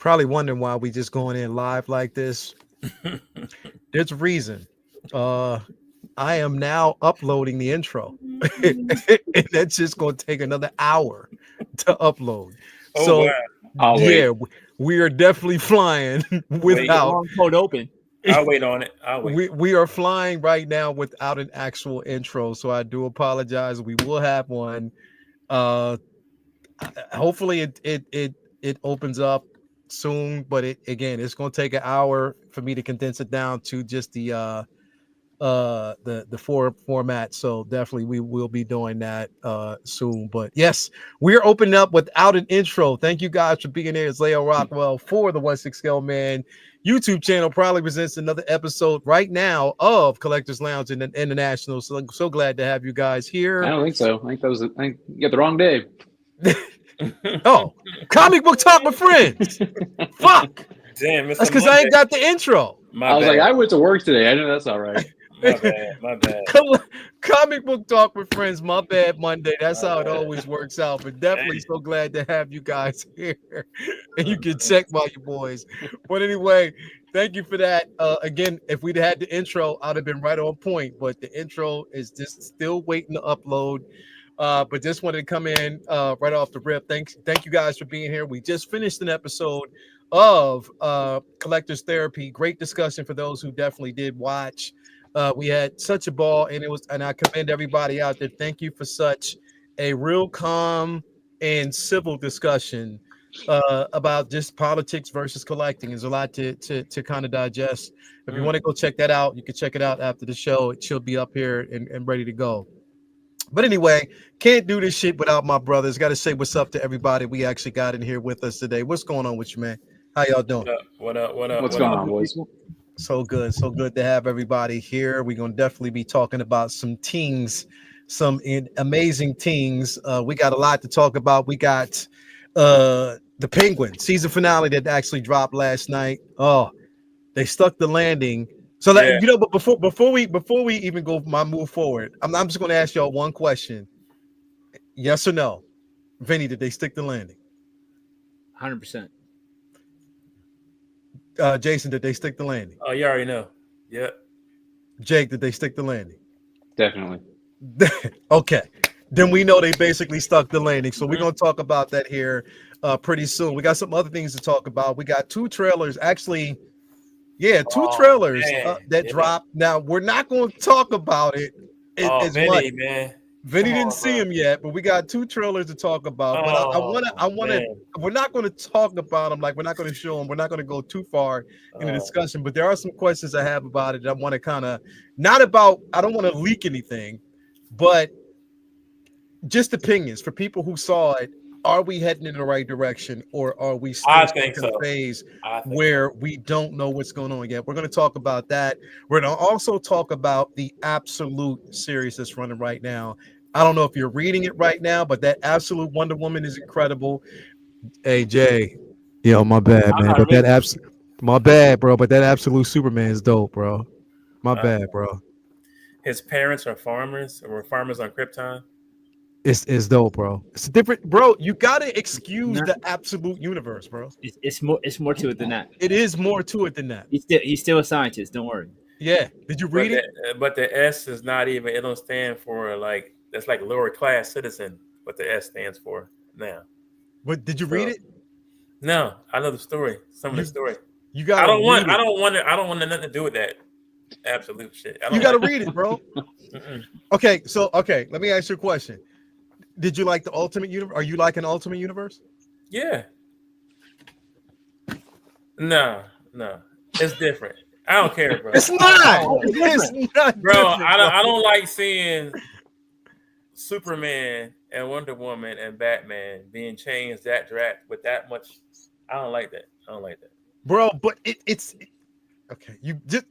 probably wondering why we just going in live like this. There's a reason. I am now uploading the intro, and that's just going to take another hour to upload. Oh wow. So, I'll yeah, wait. we are definitely flying without. Long code open. I'll wait on it. I'll wait. We are flying right now without an actual intro, so I do apologize. We will have one. Uh, hopefully it opens up soon, but it's going to take an hour for me to condense it down to just the format. So definitely we will be doing that soon. But yes, we're opening up without an intro. Thank you guys for being here. It's Leo Rockwell for the 1-6 Scale Man YouTube channel. Probably presents another episode right now of Collectors Lounge International. So glad to have you guys I here. don't think so. I think you got the wrong day. Oh, comic book talk with friends. Fuck. Damn, that's because I ain't got the intro. I was like, I went to work today. I know that's all right. My bad. Comic book talk with friends. My bad Monday. That's how it always works out. But definitely so glad to have you guys here. And you can check by your boys. But anyway, thank you for that. Again, if we'd had the intro, I'd have been right on point. But the intro is just still waiting to upload. But just wanted to come in right off the rip. Thank you guys for being here. We just finished an episode of Collectors Therapy. Great discussion for those who definitely did watch. We had such a ball, and I commend everybody out there. Thank you for such a real calm and civil discussion about just politics versus collecting. There's a lot to kind of digest. If you want to go check that out, you can check it out after the show. It should be up here and ready to go. But anyway, can't do this shit without my brothers. Got to say what's up to everybody we actually got in here with us today. What's going on with you, man? How y'all doing? What up? What's going on, boys? So good to have everybody here. We're gonna definitely be talking about some teams, some amazing teams. We got a lot to talk about. We got the Penguin season finale that actually dropped last night. Oh, they stuck the landing. So that, but before we even go move forward, I'm just gonna ask y'all one question. Yes or no? Vinny, did they stick the landing? 100%. Jason, did they stick the landing? Oh, you already know. Yep. Jake, did they stick the landing? Definitely. Okay. Then we know they basically stuck the landing. So we're going to talk about that here pretty soon. We got some other things to talk about. We got two trailers. Actually, two trailers that dropped. Now, we're not going to talk about it as Vinny, much. Man. Vinny didn't see him yet, but we got two trailers to talk about. But I want to. We're not going to talk about them. Like, we're not going to show them. We're not going to go too far in the discussion. But there are some questions I have about it. I want to kind of not about. I don't want to leak anything, but just opinions for people who saw it. Are we heading in the right direction, or are we still in a phase where we don't know what's going on yet? We're going to talk about that. We're going to also talk about the absolute series that's running right now. I don't know if you're reading it right now, but that absolute Wonder Woman is incredible. Hey, Jay. Yo, my bad, man. But my bad, bro. But that absolute Superman is dope, bro. My bad, bro. His parents are farmers, or were farmers on Krypton. It's dope, bro. It's different, bro. You gotta excuse the absolute universe, bro. It's more to it than that. It is more to it than that. He's still a scientist. Don't worry. Yeah. Did you read it? But the S is not even. It don't stand for like. That's like lower class citizen. What the S stands for now. But did you read it? No, I know the story. Some of the story. You got. I don't want nothing to do with that absolute shit. You got to read it, bro. Okay, let me ask you a question. Did you like the Ultimate Universe? Are you like an Ultimate Universe? Yeah. No. It's different. I don't care, bro. It's not. It's not, bro. I don't like seeing Superman and Wonder Woman and Batman being changed with that much. I don't like that. Bro, but it's okay. You just,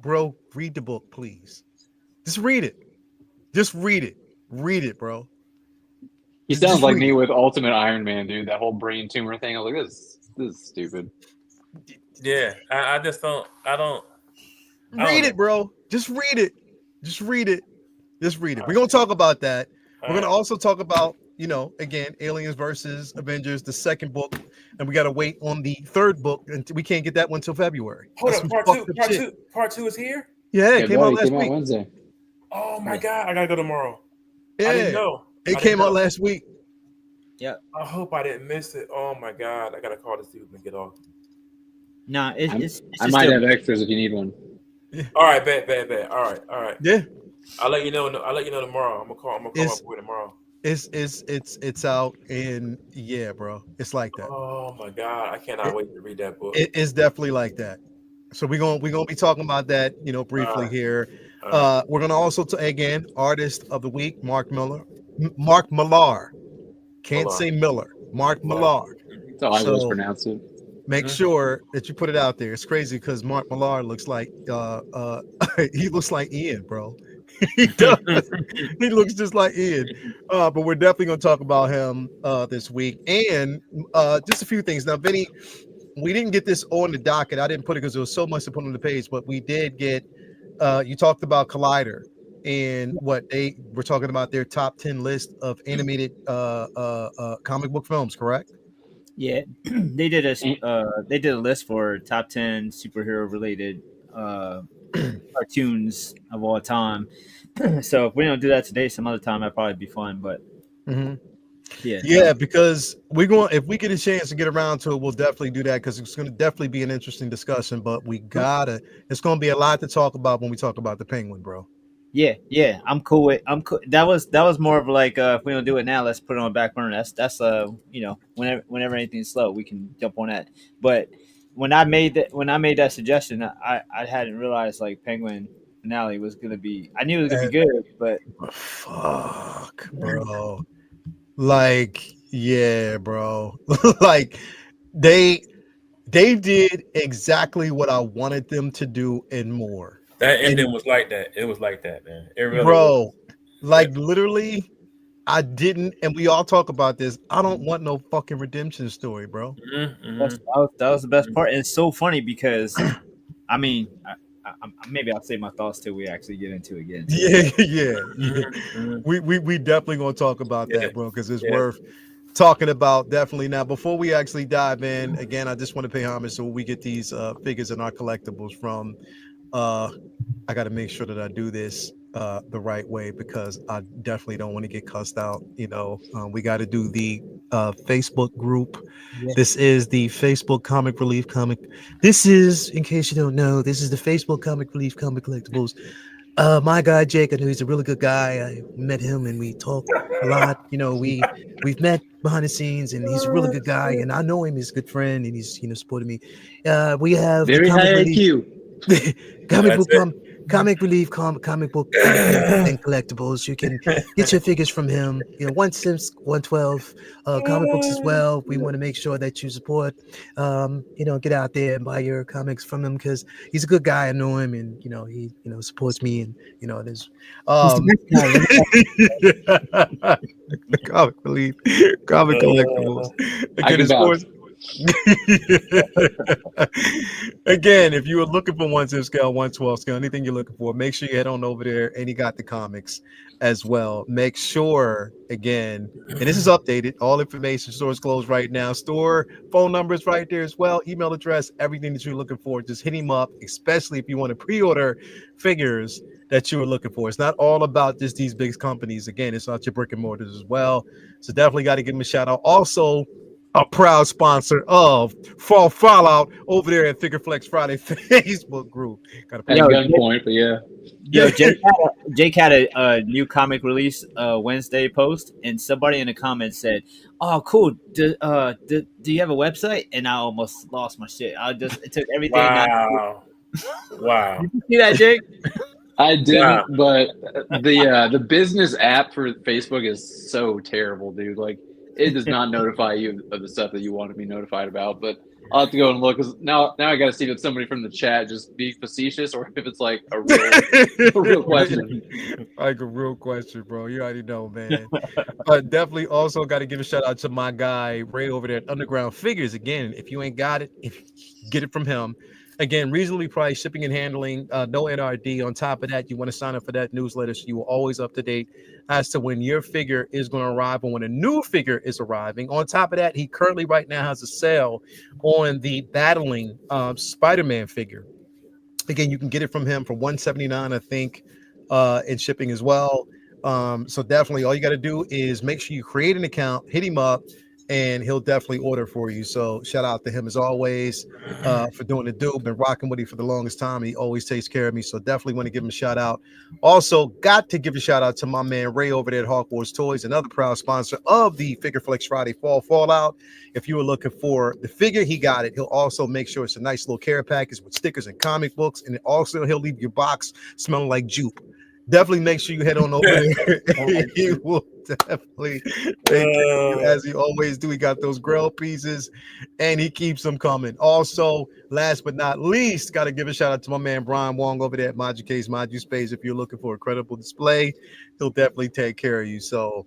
bro, read the book, please. Just read it. Read it, bro. He sounds like me with Ultimate Iron Man, dude. That whole brain tumor thing. I was like, this is stupid. Yeah, I just don't. I don't. Read it, bro. Just read it. We're gonna talk about that. We're gonna also talk about again, Aliens versus Avengers, the second book, and we got to wait on the third book, and we can't get that one until February. Hold That's up, some part fucked two, up part shit. two, part two is here. Yeah, it Yeah, came bro, out it last came out week. Wednesday. Oh my god, I gotta go tomorrow. Yeah, I didn't know. it came out last week. Yeah. I hope I didn't miss it. Oh my god, I gotta call this dude and get off. Nah, it's I just might still- have extras if you need one. All right, bet. All right. Yeah, I'll let you know. I'll let you know tomorrow. I'm gonna call my It's- boy tomorrow. it's out, and yeah, bro, it's like that. Oh my god, I cannot wait to read that book. It's definitely like that. So we're gonna be talking about that, briefly here. We're gonna also again, artist of the week, Mark Millar. Can't Millar. say Miller. Mark Millar. That's how I always So- pronounce it. Make sure that you put it out there. It's crazy because Mark Millar looks like he looks like Ian, bro. He does. He looks just like Ian. But we're definitely gonna talk about him this week. And just a few things. Now, Vinny, we didn't get this on the docket. I didn't put it because there was so much to put on the page, but we did get you talked about Collider and what they were talking about their top 10 list of animated comic book films, correct? Yeah, they did a list for top 10 superhero related cartoons of all time. So if we don't do that today, some other time that'd probably be fun. But yeah, because if we get a chance to get around to it, we'll definitely do that because it's going to definitely be an interesting discussion. But it's going to be a lot to talk about when we talk about the Penguin, bro. Yeah, I'm cool with. That was more of like if we don't do it now, let's put it on the back burner. That's whenever anything's slow, we can jump on that. But when I made that suggestion, I hadn't realized like Penguin finale was gonna be. I knew it was gonna be good, but fuck, bro. Like, yeah, bro. Like they did exactly what I wanted them to do and more. That ending was like that. It was like that, man. It really bro, was. like literally, I didn't, and we all talk about this. I don't want no fucking redemption story, bro. that was the best part. And it's so funny because, I mean, maybe I'll save my thoughts till we actually get into it again. Yeah. We definitely gonna talk about that, bro, because it's worth talking about definitely. Now, before we actually dive in, again, I just want to pay homage so we get these figures in our collectibles from. I got to make sure that I do this the right way because I definitely don't want to get cussed out. We got to do the Facebook group. Yeah. This is the Facebook Comic Relief Comic. This is, in case you don't know, this is the Facebook Comic Relief Comic Collectibles. My guy Jake, I know he's a really good guy. I met him and we talk a lot. We've met behind the scenes, and he's a really good guy. And I know him; he's a good friend, and he's supporting me. We have very high IQ. comic relief comic book and collectibles. You can get your figures from him. 112 comic books as well. We want to make sure that you support. Get out there and buy your comics from him because he's a good guy. I know him, and he supports me, and there's the comic relief comic collectibles. Again, if you were looking for 1/10 scale, 1/12 scale, anything you're looking for, make sure you head on over there and you got the comics as well. Make sure, again, and this is updated, all information, stores closed right now. Store phone numbers right there as well, email address, everything that you're looking for. Just hit him up, especially if you want to pre-order figures that you were looking for. It's not all about just these big companies. Again, it's not your brick and mortars as well. So definitely got to give him a shout out. Also, a proud sponsor of Fall Fallout over there at Figure Flex Friday Facebook group. Got a gunpoint, but yeah. Yo, Jake had a new comic release Wednesday post, and somebody in the comments said, "Oh, cool. Do you have a website?" And I almost lost my shit. It took everything. Wow. Did you see that, Jake? I didn't, but the business app for Facebook is so terrible, dude. Like, it does not notify you of the stuff that you want to be notified about. But I'll have to go and look because now I got to see if it's somebody from the chat just being facetious or if it's like a real question. Like a real question, bro. You already know, man. But definitely also got to give a shout out to my guy Ray over there at Underground Figures. Again, if you ain't got it, get it from him. Again, reasonably priced shipping and handling, no NRD. On top of that, you want to sign up for that newsletter so you will always up to date as to when your figure is going to arrive and when a new figure is arriving. On top of that, he currently right now has a sale on the battling Spider-Man figure. Again, you can get it from him for $179, I think, in shipping as well. So definitely all you got to do is make sure you create an account, hit him up, and he'll definitely order for you. So shout out to him as always for doing the do. Been rocking with him for the longest time. He always takes care of me. So definitely want to give him a shout out. Also, got to give a shout out to my man Ray over there at Hawk Wars Toys, another proud sponsor of the Figure Flex Friday Fall Fallout. If you were looking for the figure, he got it. He'll also make sure it's a nice little care package with stickers and comic books. And also he'll leave your box smelling like jupe. Definitely make sure you head on over there. He will definitely take care of you as he always do. He got those grill pieces and he keeps them coming. Also, last but not least, got to give a shout out to my man Brian Wong over there at Modu Case, Modu Space. If you're looking for a credible display, he'll definitely take care of you. So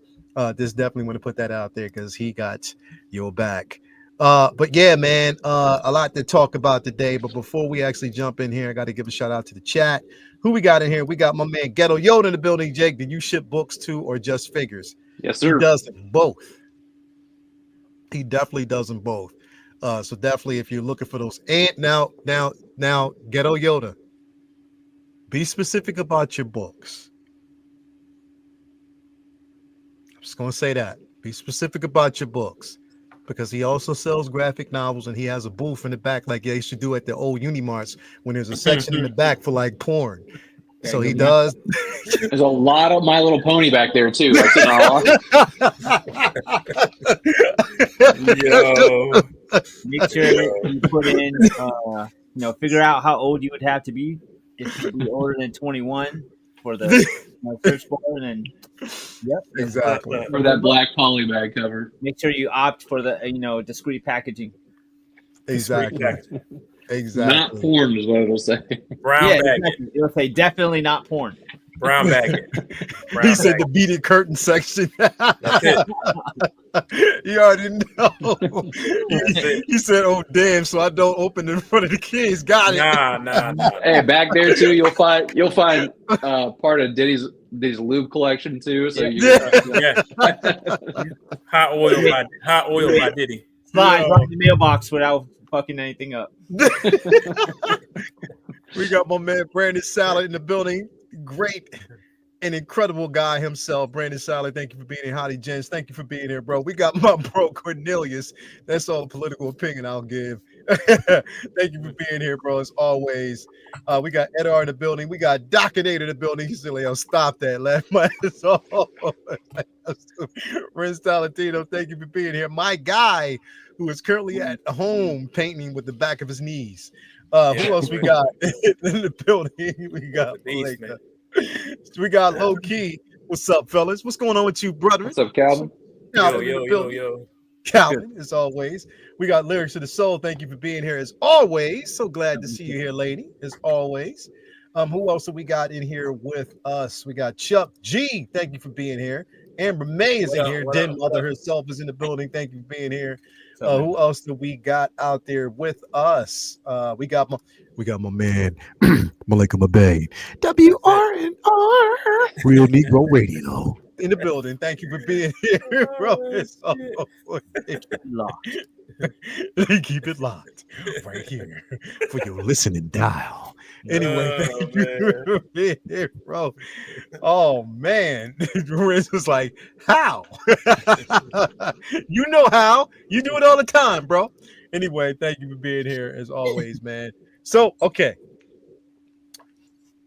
just definitely want to put that out there because he got your back. But yeah, man, a lot to talk about today. But before we actually jump in here, I got to give a shout out to the chat. Who we got in here? We got my man Ghetto Yoda in the building. Jake, do you ship books too or just figures? Yes, sir. He does them both. He definitely does them both. So definitely if you're looking for those. And now, Ghetto Yoda, be specific about your books. I'm just going to say that. Be specific about your books. Because he also sells graphic novels and he has a booth in the back like they used to do at the old Unimarts when there's a section in the back for like porn. So he does. There's a lot of My Little Pony back there too. Yo, Make sure you put in, figure out how old you would have to be if you be older than 21 for the search bar, and then exactly for that black poly bag cover. make sure you opt for the discreet packaging. exactly. Not porn is what it'll say. brown Yeah, bag. exactly. It'll say definitely not porn. Brown bag. He said the beaded curtain section. That's it. You already know. He said, "Oh damn!" So I don't open in front of the kids. Got it. Nah. Hey, back there too, you'll find part of Diddy's lube collection too. So you Yeah. Hot oil by Diddy. Slide right in the mailbox without fucking anything up. We got my man Brandon Salad in the building. Great and incredible guy himself. Brandon Salad, thank you for being here. Howdy, gents. Thank you for being here, bro. We got my bro Cornelius. That's all the political opinion I'll give. Thank you for being here, bro. As always. We got Edar in the building. We got Docinator in the building. He said, "I'll stop that." Laugh my ass off. Renz Talentino, thank you for being here. My guy who is currently at home painting with the back of his knees. Who else we got in the building? We got Low Key. What's up, fellas? What's going on with you, brother? What's up, Calvin? Yo. Calvin, as always. We got Lyrics to the Soul. Thank you for being here as always. So glad to see you here, lady, as always. Who else have we got in here with us? We got Chuck G. Thank you for being here. Amber May is in here. Den Mother herself is in the building. Thank you for being here. Who else do we got out there with us? We got my man Malika Mabay, WRNR, Real Negro Radio in the building. Thank you for being here, bro. Keep it locked right here for your listening dial. Anyway, thank you for being here, bro. Oh man, Riz was like, "How? You know how? You do it all the time, bro." Anyway, thank you for being here as always, man. So, okay,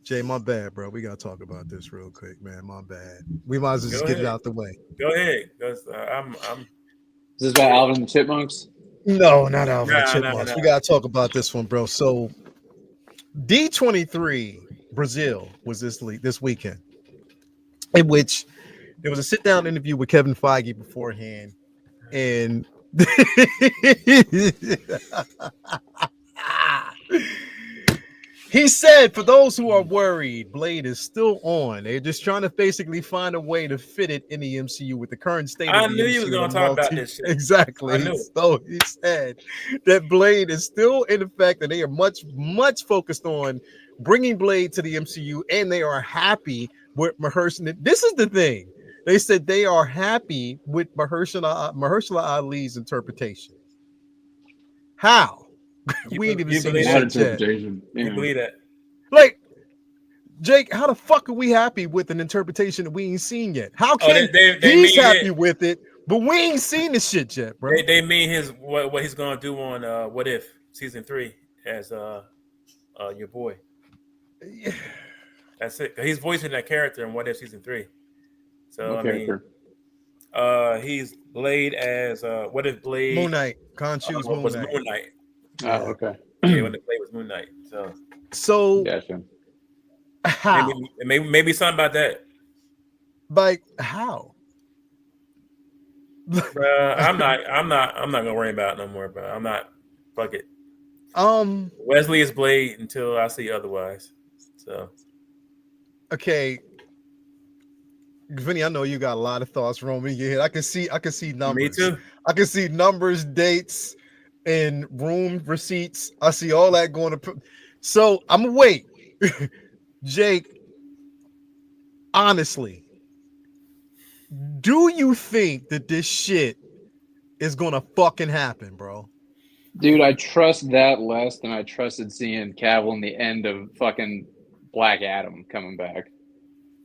Jay, my bad, bro. We gotta talk about this real quick, man. My bad. We might as well just get it out the way. Go ahead. I'm. Is this about Alvin and the Chipmunks? No, not Alvin and Chipmunks. No. We gotta talk about this one, bro. So, D23 Brazil was this weekend, in which there was a sit-down interview with Kevin Feige beforehand, and He said, for those who are worried, Blade is still on. They're just trying to basically find a way to fit it in the MCU with the current state of I the knew you MCU. was gonna talk about this shit. Exactly. I knew it. So he said that Blade is still in effect, and they are much focused on bringing Blade to the MCU, and they are happy with Mahershala. This is the thing. They said they are happy with Mahershala Ali's interpretation. How? We ain't even seen the believe Not that? shit yet. interpretation. You Yeah. believe that? Like, Jake, how the fuck are we happy with an interpretation that we ain't seen yet? How can he's happy with it, but we ain't seen this shit yet, bro? They mean his what he's gonna do on What If season 3 as your boy. Yeah. That's it. He's voicing that character in What If season 3. So What character? he's Blade as What If Blade Moon Knight. Khonshu's Moon was Knight. Moon Knight. Yeah. Oh, okay. Yeah, when the Blade was Moon Knight. So Gotcha. how? Maybe something about that. Like how? Bruh, I'm not gonna worry about it no more, bro. I'm not. Fuck it. Wesley is Blade until I see otherwise. So okay. Vinny, I know you got a lot of thoughts roaming in your head. I can see numbers. Me too. I can see numbers, dates, and room receipts. I see all that going to. So I'm gonna wait, Jake. Honestly, do you think that this shit is gonna fucking happen, bro? Dude, I trust that less than I trusted seeing Cavill in the end of fucking Black Adam coming back.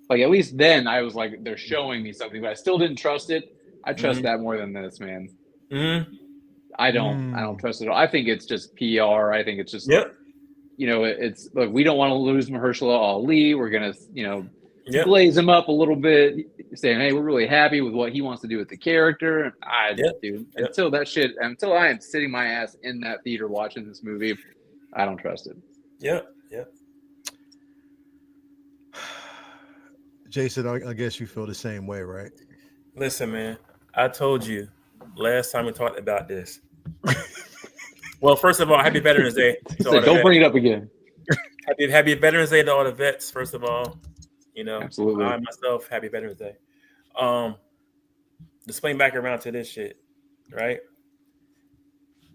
Like, at least then I was like, they're showing me something, but I still didn't trust it. I trust that more than this, man. Mm-hmm. I don't trust it at all. I think it's just PR. I think it's just, it's like, we don't want to lose Mahershala Ali. We're going to, glaze him up a little bit, saying, hey, we're really happy with what he wants to do with the character. Until I am sitting my ass in that theater watching this movie, I don't trust it. Yep. Jason, I guess you feel the same way, right? Listen, man, I told you last time we talked about this. Well, first of all, happy Veterans Day. Don't bring it up again. Happy Veterans Day to all the vets, first of all. Absolutely. I myself, happy Veterans Day. To swing back around to this shit, right?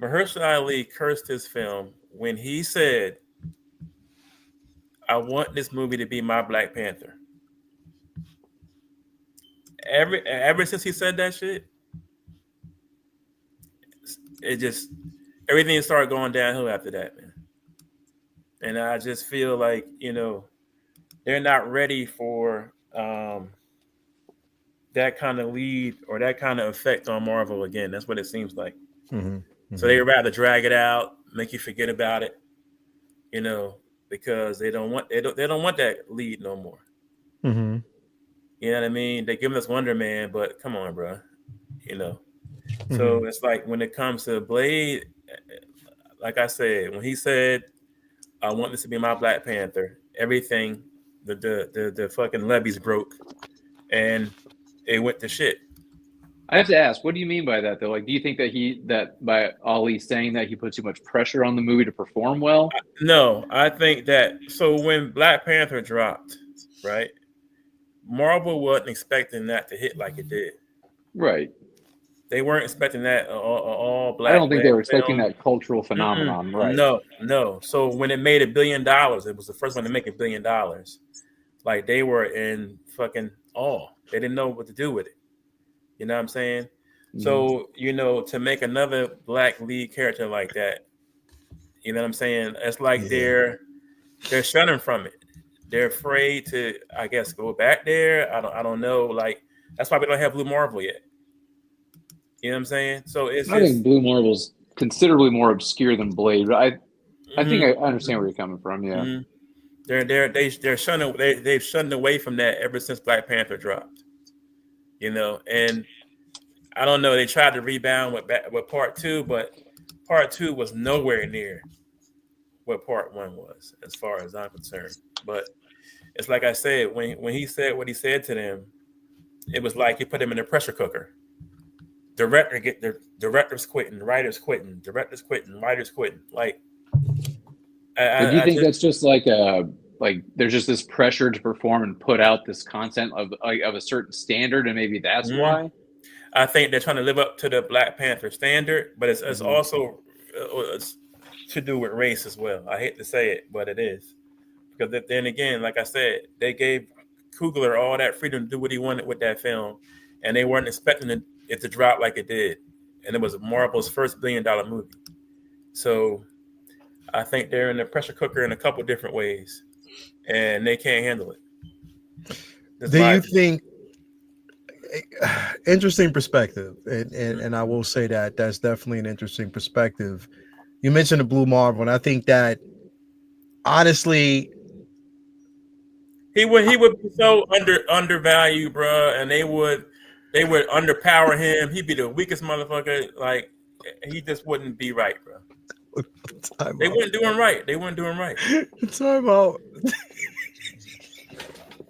Mahershala Ali cursed his film when he said, I want this movie to be my Black Panther. Ever since he said that shit, it just everything started going downhill after that, man. And I just feel like they're not ready for that kind of lead or that kind of effect on Marvel again. That's what it seems like. Mm-hmm. So they'd rather drag it out, make you forget about it, because they don't want that lead no more. Mm-hmm. You know what I mean? They're giving us Wonder Man, but come on, bro. Mm-hmm. So it's like when it comes to Blade, like I said, when he said, I want this to be my Black Panther, everything, the fucking levees broke and it went to shit. I have to ask, what do you mean by that, though? Like, do you think that by Ali saying that he put too much pressure on the movie to perform well? No, I think that, so when Black Panther dropped, right, Marvel wasn't expecting that to hit like it did. Right. They weren't expecting that all Black. I don't think they were expecting that cultural phenomenon, right? No. So when it made $1 billion, it was the first one to make $1 billion. Like, they were in fucking awe. They didn't know what to do with it. You know what I'm saying? Mm-hmm. So, to make another Black lead character like that, you know what I'm saying? It's like they're shunning from it. They're afraid to, I guess, go back there. I don't know. Like, that's why we don't have Blue Marvel yet. You know what I'm saying? So I think Blue Marvel's considerably more obscure than Blade. But I think I understand where you're coming from. Yeah, they're shunning. They've shunned away from that ever since Black Panther dropped. And I don't know. They tried to rebound with Part 2, but Part 2 was nowhere near what Part 1 was, as far as I'm concerned. But it's like I said, when he said what he said to them, it was like he put them in a pressure cooker. Directors quitting, writers quitting, directors quitting, writers quitting. Like, But do you I think just that's just like there's just this pressure to perform and put out this content of a certain standard, and maybe that's mhm. why? I think they're trying to live up to the Black Panther standard, but it's Hmm. also it's to do with race as well. I hate to say it, but it is because then again, like I said, they gave Coogler all that freedom to do what he wanted with that film, and they weren't expecting it to drop like it did, and it was Marvel's first $1 billion movie. So I think they're in the pressure cooker in a couple different ways, and they can't handle it. That's Do my you opinion. think interesting perspective, and I Mhm. will say that that's definitely an interesting perspective. You mentioned the Blue Marvel, and I think that honestly, He would be so undervalued, bro, and they would underpower him. He'd be the weakest motherfucker. Like he just wouldn't be right, bro. time They out, wouldn't do him right. They wouldn't do him right. time out.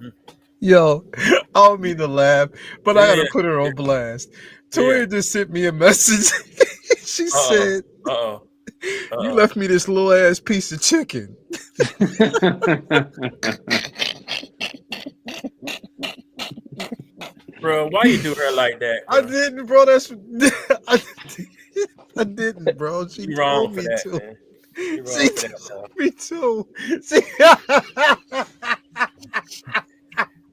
Mhm. Yo, I don't mean to laugh, but I Yeah, gotta yeah, put her on blast. yeah. Toya just sent me a message. She Uh oh. said, Uh oh. Uh "You oh. left me this little ass piece of chicken." Bro, why you do her like that, I bro? didn't, bro. That's I, I didn't, bro. She You told wrong for me that, to. man. You She wrong for that, told bro. me to. See,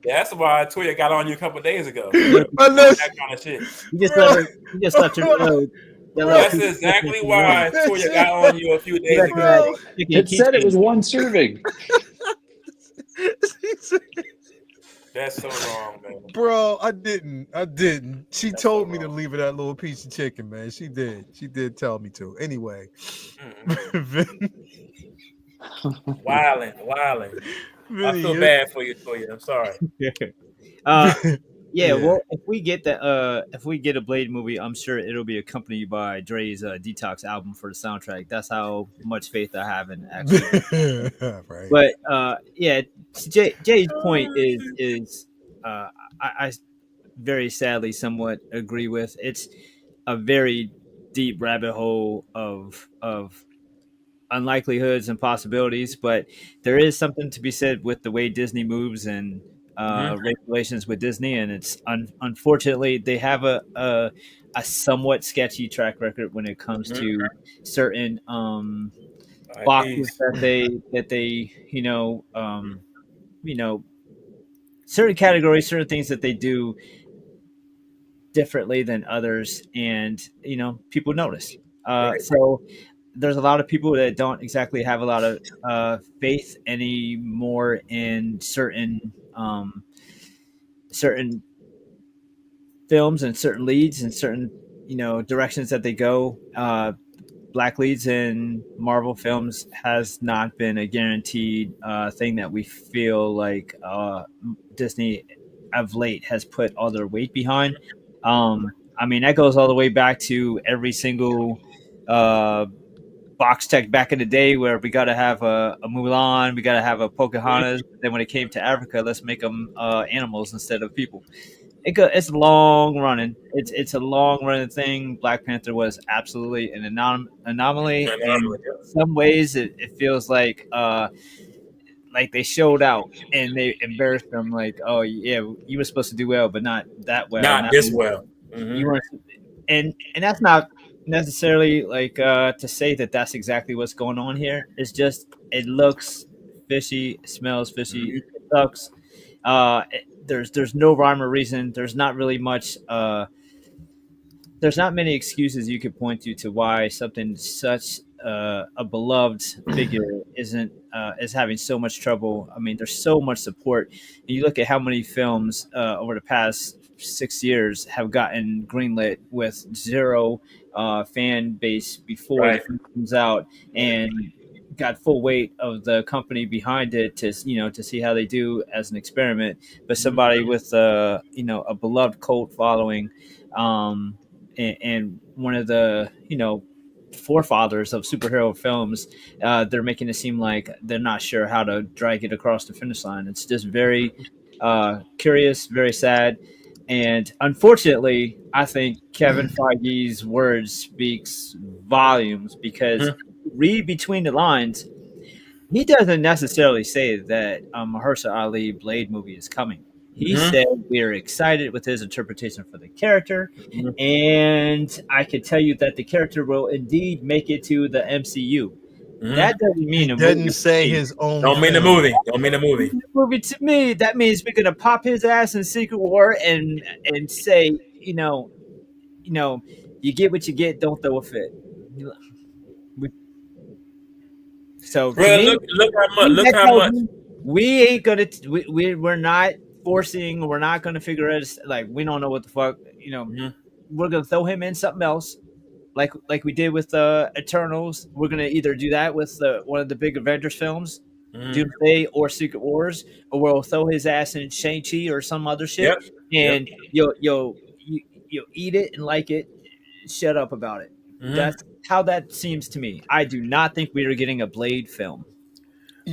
Yeah, that's why Toya got on you a couple days ago. Look, I Doing know, that kind of shit. you just let bro, her. You just left her that bro, little That's piece of chicken exactly for the room. why Toya got on you a few You days left her ago, that bro. bro. chicken It said it was keychain. one serving. She said, That's so wrong, man. bro, I didn't. I didn't. She That's so told me to wrong. leave her that little piece of chicken, man. She did. She did tell me to. Anyway, Mm-mm. Vinny, Wilding, wilding. I Vinny, feel bad for you, Toya. I'm sorry. uh, yeah. yeah. Well, if we get a Blade movie, I'm sure it'll be accompanied by Dre's Detox album for the soundtrack. That's how much faith I have in actually. Right. But yeah, Jay's point is I very sadly somewhat agree with. It's a very deep rabbit hole of unlikelihoods and possibilities, but there is something to be said with the way Disney moves and Mm-hmm. regulations with Disney, and it's unfortunately they have a somewhat sketchy track record when it comes Mm-hmm. to certain boxes IPs. that they you know certain categories, certain things that they do differently than others, and people notice. Right. So there's a lot of people that don't exactly have a lot of faith anymore in certain films and certain leads and certain directions that they go. Black leads in Marvel films has not been a guaranteed thing that we feel like Disney of late has put all their weight behind. I mean, that goes all the way back to every single uh, box tech back in the day where we got to have a Mulan, we got to have a Pocahontas. Then when it came to Africa, let's make them animals instead of people. It's long running. It's a long running thing. Black Panther was absolutely an anomaly. In Anomaly. Yep. some ways, it feels like they showed out and they embarrassed them. Like, oh yeah, you were supposed to do well, but not that well. Not Now this well. you Mm-hmm. weren't, and that's not necessarily like to say that that's exactly what's going on here. It's just it looks fishy, it smells fishy, Mm-hmm. it sucks. There's no rhyme or reason. There's not really much. There's not many excuses you could point to why something such a beloved figure isn't is having so much trouble. I mean, there's so much support. And you look at how many films over the past 6 years have gotten greenlit with zero fan base before the Right. film comes out, Right. and got full weight of the company behind it to to see how they do as an experiment. But Mm-hmm. somebody with a beloved cult following. And one of the forefathers of superhero films, they're making it seem like they're not sure how to drag it across the finish line. It's just very curious, very sad, and unfortunately, I think Kevin Feige's words speaks volumes because Mm-hmm. read between the lines. he doesn't necessarily say that Mahershala Ali Blade movie is coming. He said we're excited with his interpretation for the character, and I can tell you that the character will indeed make it to the MCU. That doesn't mean He a didn't movie. say his own. Don't mean the film. movie. Don't mean the movie. Movie to me, that means we're gonna pop his ass in Secret War and say, you get what you get. Don't throw a fit. So Bro, to me, look how much. we ain't gonna we're not forcing. We're not gonna figure it. Like we don't know what the fuck. We're gonna throw him in something else. Like we did with Eternals. We're gonna either do that with one of the big Avengers films, Doomsday or Secret Wars, or we'll throw his ass in Shang-Chi or some other shit, and you'll eat it and like it. Shut up about it. That's how that seems to me. I do not think we are getting a Blade film.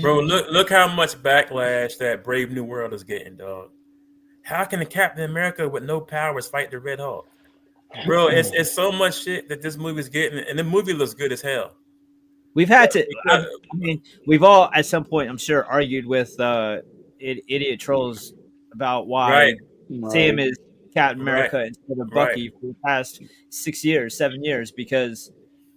Bro, look how much backlash that Brave New World is getting, dog. How can the Captain America with no powers fight the Red Hulk? Bro, it's so much shit that this movie's getting, and the movie looks good as hell. We've had to. I mean, we've all at some point, I'm sure, argued with idiot trolls about why Sam is Captain America instead of Bucky for the past 7 years, because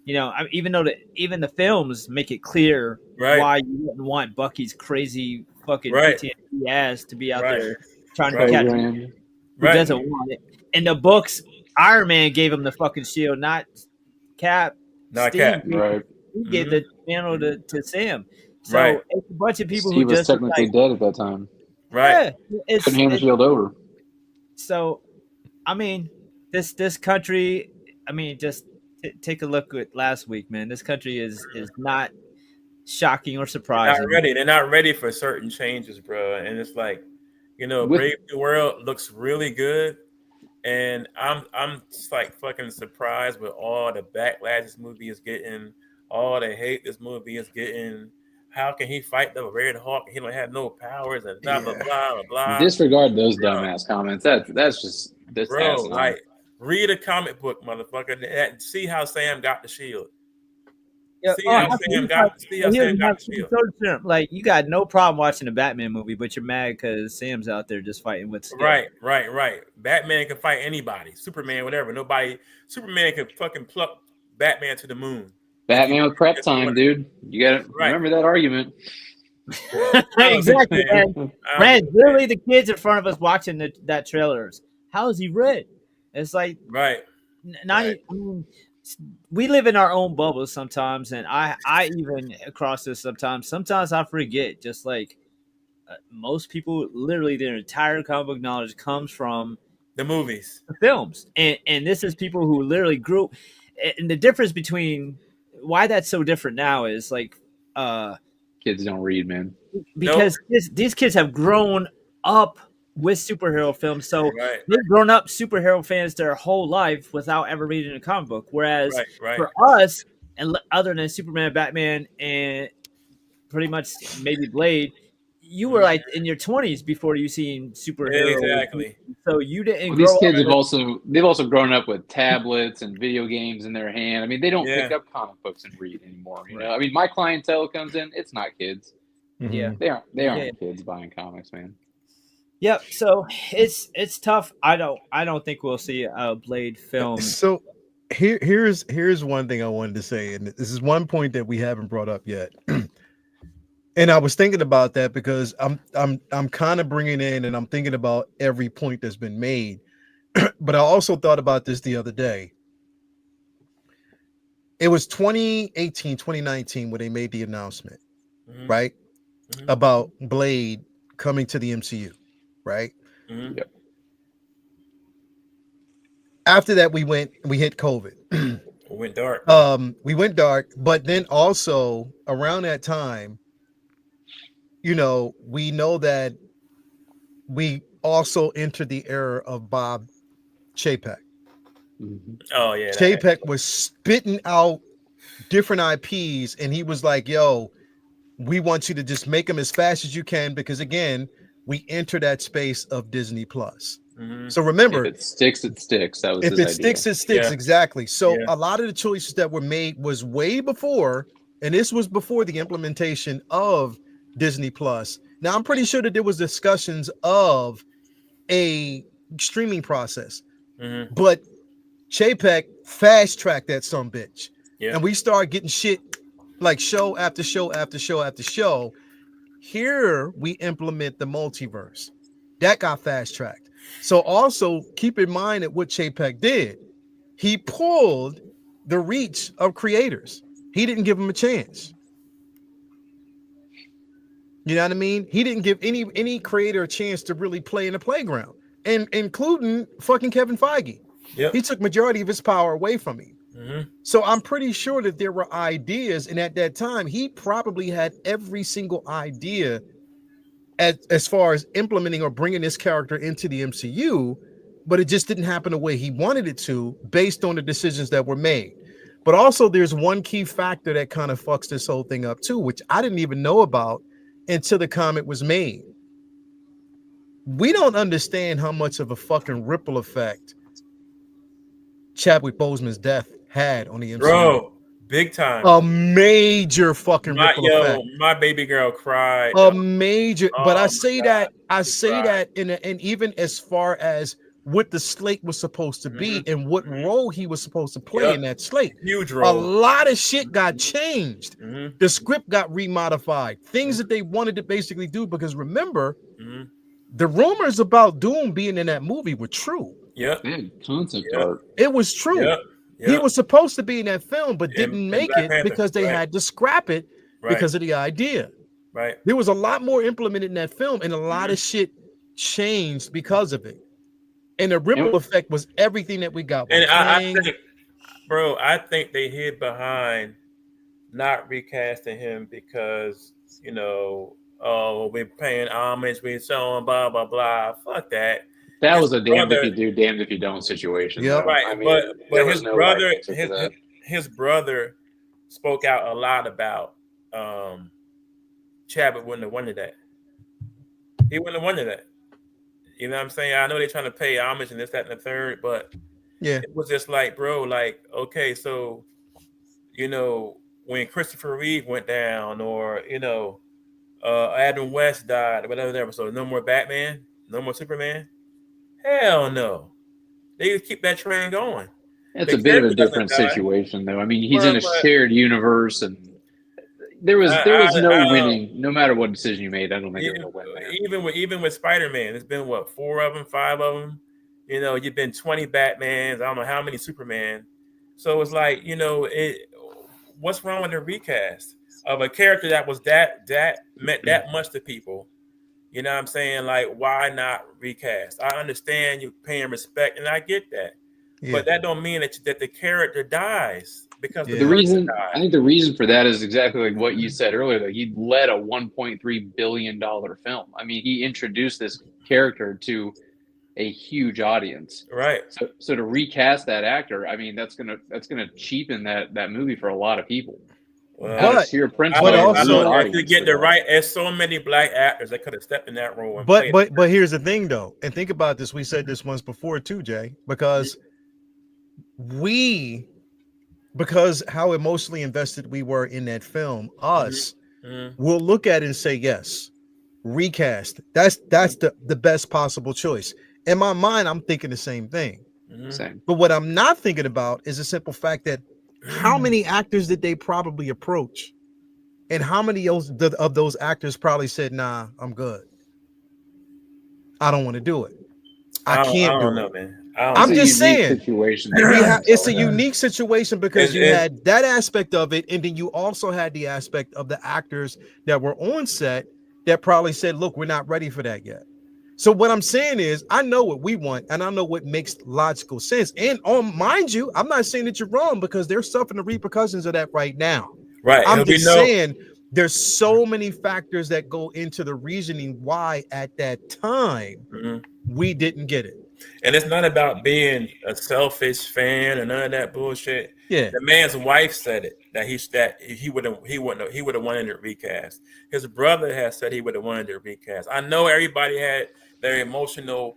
even though even the films make it clear why you wouldn't want Bucky's crazy fucking PTSD ass to be out there trying to be Captain. Who doesn't want it? In the books, Iron Man gave him the fucking shield, not Cap. Not Steve Cap. He gave the mantle to Sam. So it's a bunch of people Steve who was just technically dead at that time. Yeah, couldn't hand the shield over. So, I mean, this country. I mean, just take a look at last week, man. This country is not shocking or surprising. They're not ready for certain changes, bro. And it's like, Brave New World looks really good, and I'm just like fucking surprised with all the backlash this movie is getting, all the hate this movie is getting. How can he fight the Red Hawk? He don't have no powers and blah blah blah blah. Disregard those dumbass comments. That's just bro. Like, read a comic book, motherfucker, and see how Sam got the shield. See how Sam got the shield. Like, you got no problem watching a Batman movie, but you're mad because Sam's out there just fighting with skill. Right. Batman can fight anybody. Superman, whatever. Superman can fucking pluck Batman to the moon. Batman with prep time, dude. You gotta remember that argument. Exactly, man. Red, literally the kids in front of us watching that trailers. How is he red? It's like we live in our own bubbles sometimes, and I even across this sometimes. Sometimes I forget, just like most people, literally their entire comic book knowledge comes from the movies, the films, and this is people who literally grew. And the difference between why that's so different now is like kids don't read, man, because these kids have grown up with superhero films, so they've grown up superhero fans their whole life without ever reading a comic book. Whereas for us, and other than Superman, Batman, and pretty much maybe Blade, you were like in your 20s before you seen superhero. Exactly. So you didn't. These kids have also grown up with tablets and video games in their hand. I mean, they don't pick up comic books and read anymore. You know, I mean, my clientele comes in; it's not kids. Yeah, they aren't kids buying comics, man. Yep. So it's tough. I don't think we'll see a Blade film. So here's one thing I wanted to say, and this is one point that we haven't brought up yet. And I was thinking about that because I'm kind of bringing in and I'm thinking about every point that's been made. But I also thought about this the other day. It was 2018, 2019 when they made the announcement, right? About Blade coming to the MCU, right? Yep. After that, we hit COVID. We went dark. We went dark, but then also around that time, you know, we know that we also entered the era of Bob Chapek. Oh yeah, Chapek was spitting out different IPs, and he was like, "Yo, we want you to just make them as fast as you can," because again, we enter that space of Disney Plus. So remember, if it sticks, it sticks. That was his idea. It sticks, exactly. So a lot of the choices that were made was way before and this was before the implementation of Disney Plus. Now I'm pretty sure that there was discussions of a streaming process, but Chapek fast tracked that some bitch, and we start getting shit like show after show after show after show. Here we implement the multiverse that got fast tracked. So also keep in mind that what Chapek did, he pulled the reach of creators. He didn't give them a chance. You know what I mean? He didn't give any creator a chance to really play in the playground, and including fucking Kevin Feige. Yep. He took majority of his power away from him. So I'm pretty sure that there were ideas, and at that time, he probably had every single idea as far as implementing or bringing this character into the MCU, but it just didn't happen the way he wanted it to, based on the decisions that were made. But also, there's one key factor that kind of fucks this whole thing up too, which I didn't even know about until the comment was made. We don't understand how much of a fucking ripple effect Chadwick Boseman's death had on the MCU. Bro, big time. A major fucking ripple effect. My baby girl cried. A major, but I say that and even as far as what the slate was supposed to be and what role he was supposed to play in that slate. Huge role. A lot of shit got changed. The script got remodified. Things that they wanted to basically do, because remember, the rumors about Doom being in that movie were true. Yeah, concept art. It was true. He was supposed to be in that film, but didn't make it because they had to scrap it because of the idea. Right. There was a lot more implemented in that film, and a lot of shit changed because of it. And the ripple effect was everything that we got. And I think, bro, I think they hid behind not recasting him because, you know, we're paying homage, we're showing blah, blah, blah. Fuck that. That was a damned if you do, damned if you don't situation. Yeah, right. I mean, but his brother spoke out a lot about Chadwick wouldn't have wanted that. He wouldn't have wanted that. You know what I'm saying? I know they're trying to pay homage and this, that, and the third, but it was just like, bro, like, okay, so, you know, when Christopher Reeve went down, or, you know, Adam West died, or whatever, so no more Batman, no more Superman. Hell no. They just keep that train going. It's a bit of a different situation, though. I mean, he's in a shared universe, and there was no winning. No matter what decision you made, I don't think there was a win. Even with Spider-Man, there's been what, 4 of them, 5 of them. You know, you've been 20 Batmans. I don't know how many Superman. So it's like, you know, what's wrong with the recast of a character that was that meant that much to people? You know what I'm saying? Like, why not recast? I understand you paying respect, and I get that. Yeah. But that don't mean that the character dies because the reason died. I think the reason for that is exactly like what you said earlier. That he led a $1.3 billion film. I mean, he introduced this character to a huge audience. Right. So to recast that actor, I mean, that's gonna cheapen that movie for a lot of people. But also, if you get the right, there's so many black actors that could have stepped in that role. But here's the thing, though, and think about this. We said this once before too, Jay, because how emotionally invested we were in that film, we'll look at it and say, yes, recast. That's the best possible choice. In my mind, I'm thinking the same thing. Same. But what I'm not thinking about is the simple fact that how many actors did they probably approach, and how many of those actors probably said, "Nah, I'm good. I don't want to do it. I can't do it." Man. I'm just saying, it's a unique situation because you had that aspect of it, and then you also had the aspect of the actors that were on set that probably said, "Look, we're not ready for that yet." So what I'm saying is, I know what we want, and I know what makes logical sense. And mind you, I'm not saying that you're wrong, because they're suffering the repercussions of that right now. Right. I'm just saying there's so many factors that go into the reasoning why at that time we didn't get it. And it's not about being a selfish fan and none of that bullshit. Yeah. The man's wife said it, that he would have wanted to recast. His brother has said he would have wanted to recast. I know everybody had their emotional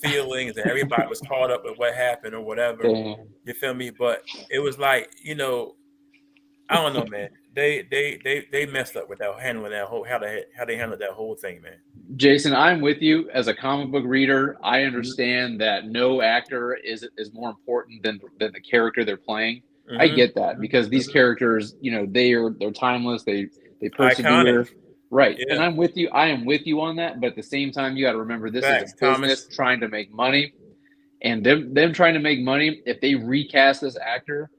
feelings, and everybody was caught up with what happened or whatever. You feel me? But it was like, you know, I don't know, man. They messed up with that handling that whole how they handled that whole thing, man. Jason, I'm with you. As a comic book reader, I understand that no actor is more important than the character they're playing. I get that because these characters, they're timeless. They persevere. Iconic. Right. Yeah. And I'm with you. I am with you on that. But at the same time, you got to remember this Facts, is a business Thomas. trying to make money. And them trying to make money, if they recast this actor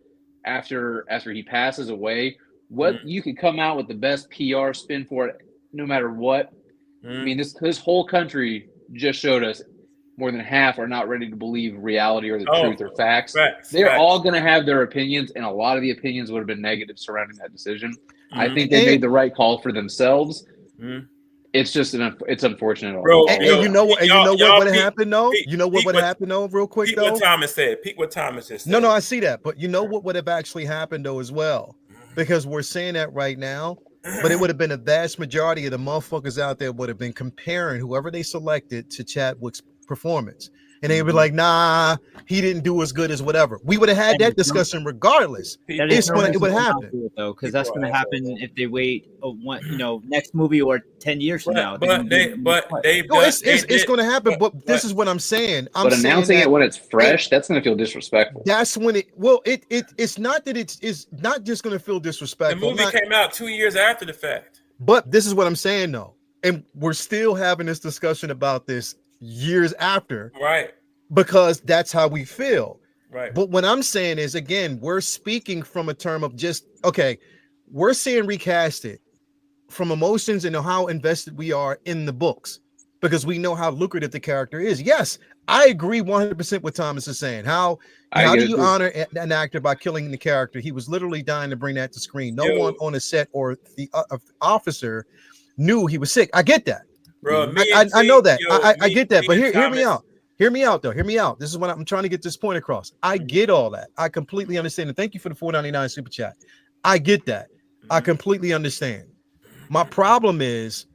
after he passes away, you could come out with the best PR spin for it no matter what. I mean, this whole country just showed us more than half are not ready to believe reality or the truth or facts. They're all going to have their opinions, and a lot of the opinions would have been negative surrounding that decision. I think they made the right call for themselves. It's just it's unfortunate. Bro, and you know what would happen though? You know what would happen though, real quick though? What Thomas said. Peek what Thomas just said. No, I see that. But you know what would have actually happened though as well? Because we're saying that right now, but it would have been a vast majority of the motherfuckers out there would have been comparing whoever they selected to Chadwick's performance. And they would be like, nah, he didn't do as good as whatever. We would have had that discussion regardless. It's when it would happen. Though, because that's going to happen if they wait next movie or 10 years from now. It's going to happen. But this is what I'm saying. But announcing it when it's fresh, that's going to feel disrespectful. That's when it's not that it's not just going to feel disrespectful. The movie came out 2 years after the fact. But this is what I'm saying though, and we're still having this discussion about this years after, right? Because that's how we feel, right? But what I'm saying is, again, we're speaking from a term of just we're saying recast it from emotions and how invested we are in the books because we know how lucrative the character is. Yes, I agree 100% what Thomas is saying. How do you honor an actor by killing the character? He was literally dying to bring that to screen. No one on the set or the officer knew he was sick. I get that. Bro, I know that. I get that. But hear me out. Hear me out, though. Hear me out. This is what I'm trying to get this point across. I get all that. I completely understand. And thank you for the $4.99 super chat. I get that. I completely understand. My problem is,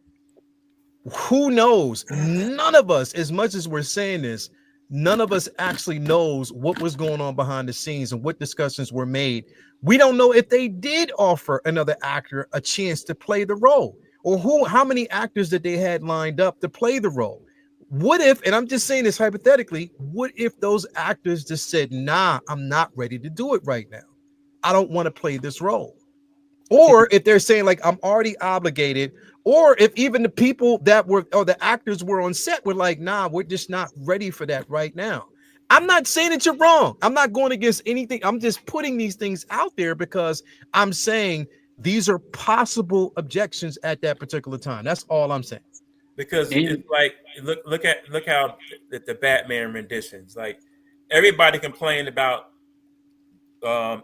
who knows? None of us, as much as we're saying this, none of us actually knows what was going on behind the scenes and what discussions were made. We don't know if they did offer another actor a chance to play the role. Or how many actors that they had lined up to play the role. What if, and I'm just saying this hypothetically, what if those actors just said, nah, I'm not ready to do it right now. I don't want to play this role. Or if they're saying like, I'm already obligated, or if even the people that were, or the actors were on set were like, nah, we're just not ready for that right now. I'm not saying that you're wrong. I'm not going against anything. I'm just putting these things out there because I'm saying these are possible objections at that particular time. That's all I'm saying. Because it's like look how the Batman renditions, like everybody complained about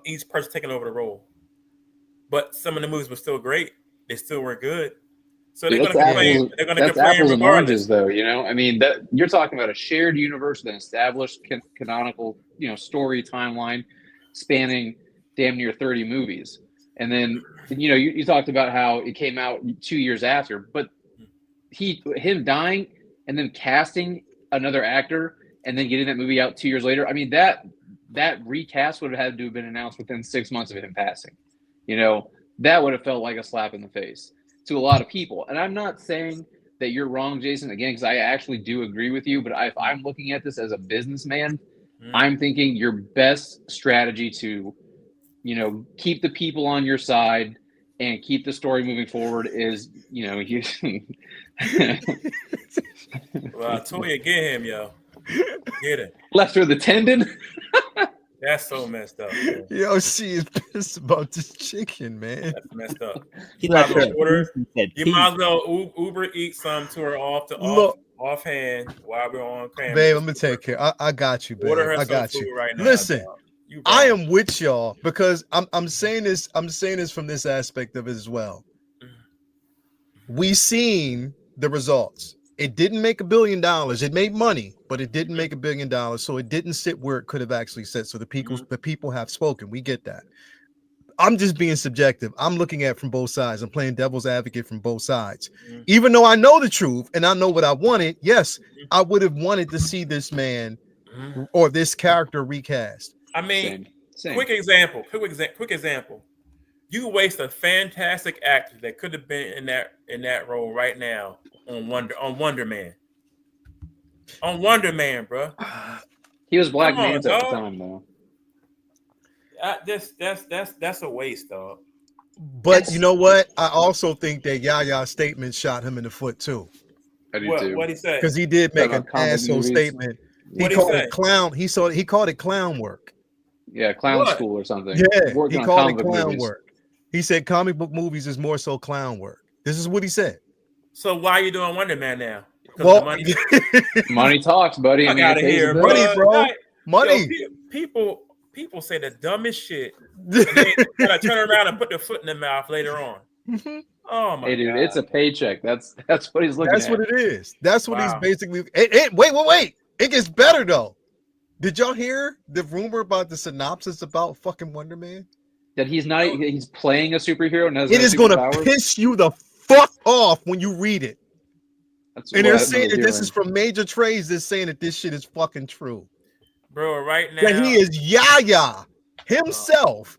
each person taking over the role, but some of the movies were still great. They still were good. So they're going to complain. They're going to complain apples and oranges, regardless. though. I mean, that you're talking about a shared universe with an established canonical, story timeline spanning damn near 30 movies. And then, you talked about how it came out 2 years after, but him dying and then casting another actor and then getting that movie out 2 years later. I mean, that recast would have had to have been announced within 6 months of him passing. That would have felt like a slap in the face to a lot of people. And I'm not saying that you're wrong, Jason, again, because I actually do agree with you. But if I'm looking at this as a businessman, I'm thinking your best strategy to keep the people on your side and keep the story moving forward is, Well, I told you, get him, yo. Get him. Left her the tendon. That's so messed up, man. Yo, she is pissed about this chicken, man. That's messed up. He left her. You might as well Uber eat some to her offhand while we're on camera. Babe, I'm gonna take care. I got you, babe. Order her I got some you. food right now, Listen, dog. I am with y'all because I'm saying this. I'm saying this from this aspect of it as well. We seen the results. It didn't make $1 billion. It made money, but it didn't make $1 billion. So it didn't sit where it could have actually sit. So the people have spoken. We get that. I'm just being subjective. I'm looking at it from both sides. I'm playing devil's advocate from both sides. Even though I know the truth and I know what I wanted, yes, I would have wanted to see this man or this character recast. I mean, Same. Quick example. You waste a fantastic actor that could have been in that role right now on Wonder Man. On Wonder Man, bro. He was Black Come on, Manta at the dog. time, though. That's a waste, dog. But you know what? I also think that Yaya's statement shot him in the foot too. I do What too. he say? Because he did make an Talking about comic asshole movies. statement. He What'd he called say? it clown. He called it clown work. Yeah, clown What? school or something. Yeah, Working he on called it comic book clown movies. work. He said comic book movies is more so clown work. This is what he said. So why are you doing Wonder Man now? Because Well, the money. Money talks, buddy. I Fuck mean, out it of pays here, the bro. bills. Money, bro. Like, money. yo, people say the dumbest shit, and they gotta turn around and put their foot in their mouth later on. Oh my Hey, dude, god! it's a paycheck. That's what he's looking That's at. what it is. That's what he's Wow. basically. Wait. It gets better though. Did y'all hear the rumor about the synopsis about fucking Wonder Man? That he's playing a superhero and has It no is going to superpowers? piss you the fuck off when you read it. That's And what they're I saying remember that this hearing. is from major trades. They're saying that this shit is fucking true. Bro, right now That he is Yaya himself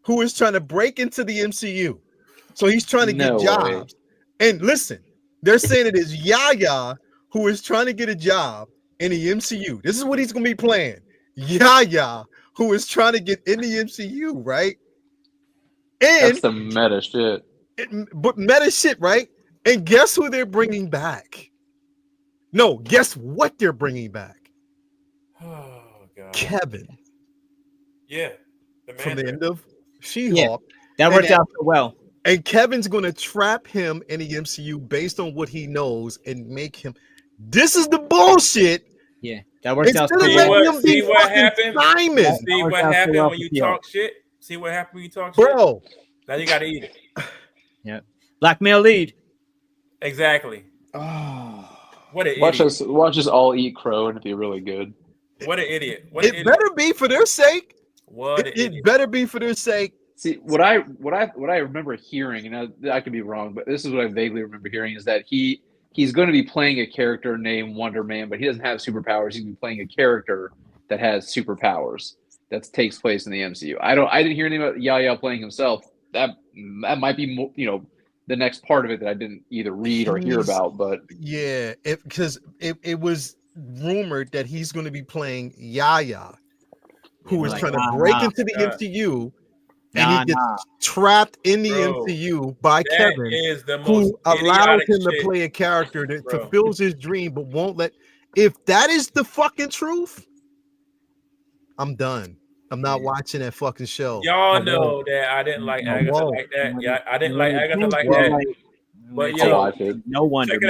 who is trying to break into the MCU. So he's trying to No get way. jobs. And listen, they're saying it is Yaya who is trying to get a job in the MCU. This is what he's going to be playing. Yaya who is trying to get in the MCU, right? And That's the meta shit. but meta shit, right? And guess who they're bringing back? No, guess what they're bringing back? oh god, Kevin yeah, from the Mandarin. end of She-Hulk. That And worked that- out so well. And Kevin's going to trap him in the MCU based on what he knows and make him. This is the bullshit. Yeah, that worked out so Instead of well. letting him be See what fucking happened? Simon, See worked what out so happened well when for you She-Hulk. talk shit? See what happened when you talk shit? bro. Now you gotta eat it. Black male lead. Exactly. What an Watch idiot. watch us all eat crow and it'd be really good. What an idiot. What an It idiot. better be for their sake. What an It idiot. better be for their sake. See, what I remember hearing, and I could be wrong, but this is what I vaguely remember hearing, is that he's going to be playing a character named Wonder Man, but he doesn't have superpowers. He's going to be playing a character that has superpowers that takes place in the MCU. I didn't hear anything about Yaya playing himself. That might be the next part of it that I didn't either read or hear about. But Yeah, because it was rumored that he's going to be playing Yaya, who is Like, trying to break nah. into the MCU, and Nah, he gets trapped in the Bro, MCU by That Kevin, is the most who allows idiotic him to shit. play a character that Bro. fulfills his dream, but won't let. If that is the fucking truth, I'm done. I'm not watching that fucking show. Y'all I know won't. that I didn't like I Agatha won't. like that. Yeah, I didn't like Agatha like Well, that. But I'll yo, watch it. No wonder. check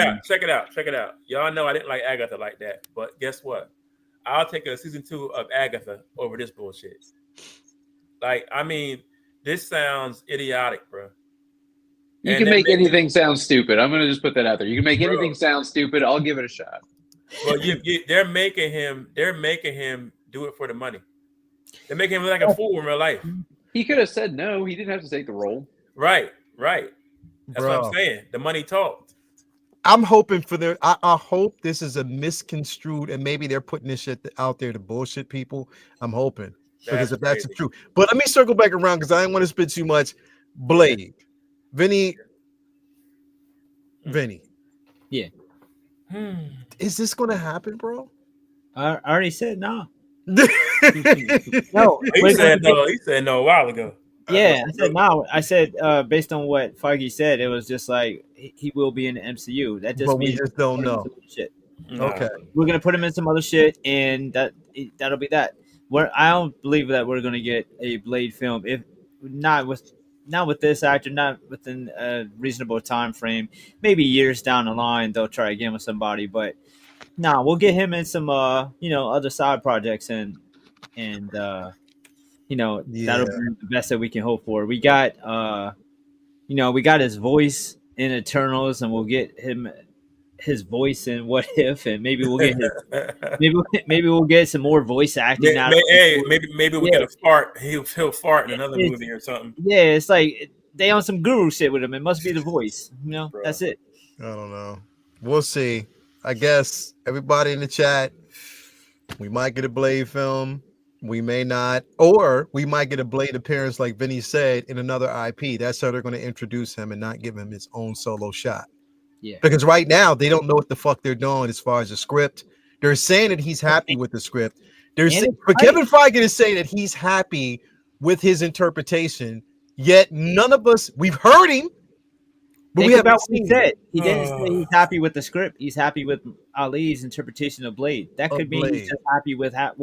it out. Check it out. Y'all know I didn't like Agatha like that. But guess what? I'll take a season 2 of Agatha over this bullshit. Like, I mean, this sounds idiotic, bro. you And can they're make making- anything sound stupid. I'm going to just put that out there. You can make Bro. anything sound stupid. I'll give it a shot. But they're making him do it for the money. They're making him look like a fool in real life. He could have said no. He didn't have to take the role. Right. That's what Bro. I'm saying. The money talked. I'm hoping for their. I hope this is a misconstrued, and maybe they're putting this shit out there to bullshit people. I'm hoping because if that's the crazy. truth. But let me circle back around because I didn't want to spit too much. Blade, Vinny. Is this going to happen, bro? I already said no. no. He said no. He said no a while ago. Yeah, I said no. I said based on what Feige said, it was just like he will be in the MCU. That just But we means just don't put him in know. some other shit. Nah. Okay. We're gonna put him in some other shit, and that'll be that. I don't believe that we're gonna get a Blade film if not with this actor, not within a reasonable time frame. Maybe years down the line they'll try again with somebody, but we'll get him in some other side projects and that'll be the best that we can hope for. We got we got his voice in Eternals, and we'll get his voice in What If, and maybe we'll get maybe we'll get some more voice acting out of Maybe we get a fart. He'll fart in another movie or something. Yeah, it's like they on some guru shit with him. It must be the voice. Bro. That's it. I don't know. We'll see. I guess everybody in the chat, we might get a Blade film. We may not, or we might get a Blade appearance, like Vinny said, in another IP. That's how they're going to introduce him and not give him his own solo shot. Yeah. Because right now they don't know what the fuck they're doing as far as the script. They're saying that he's happy with the script. But Kevin Feige is saying that he's happy with his interpretation. Yet none of us, we've heard him, but we haven't seen it. He didn't say he's happy with the script. He's happy with Ali's interpretation of Blade. That could mean he's just happy with how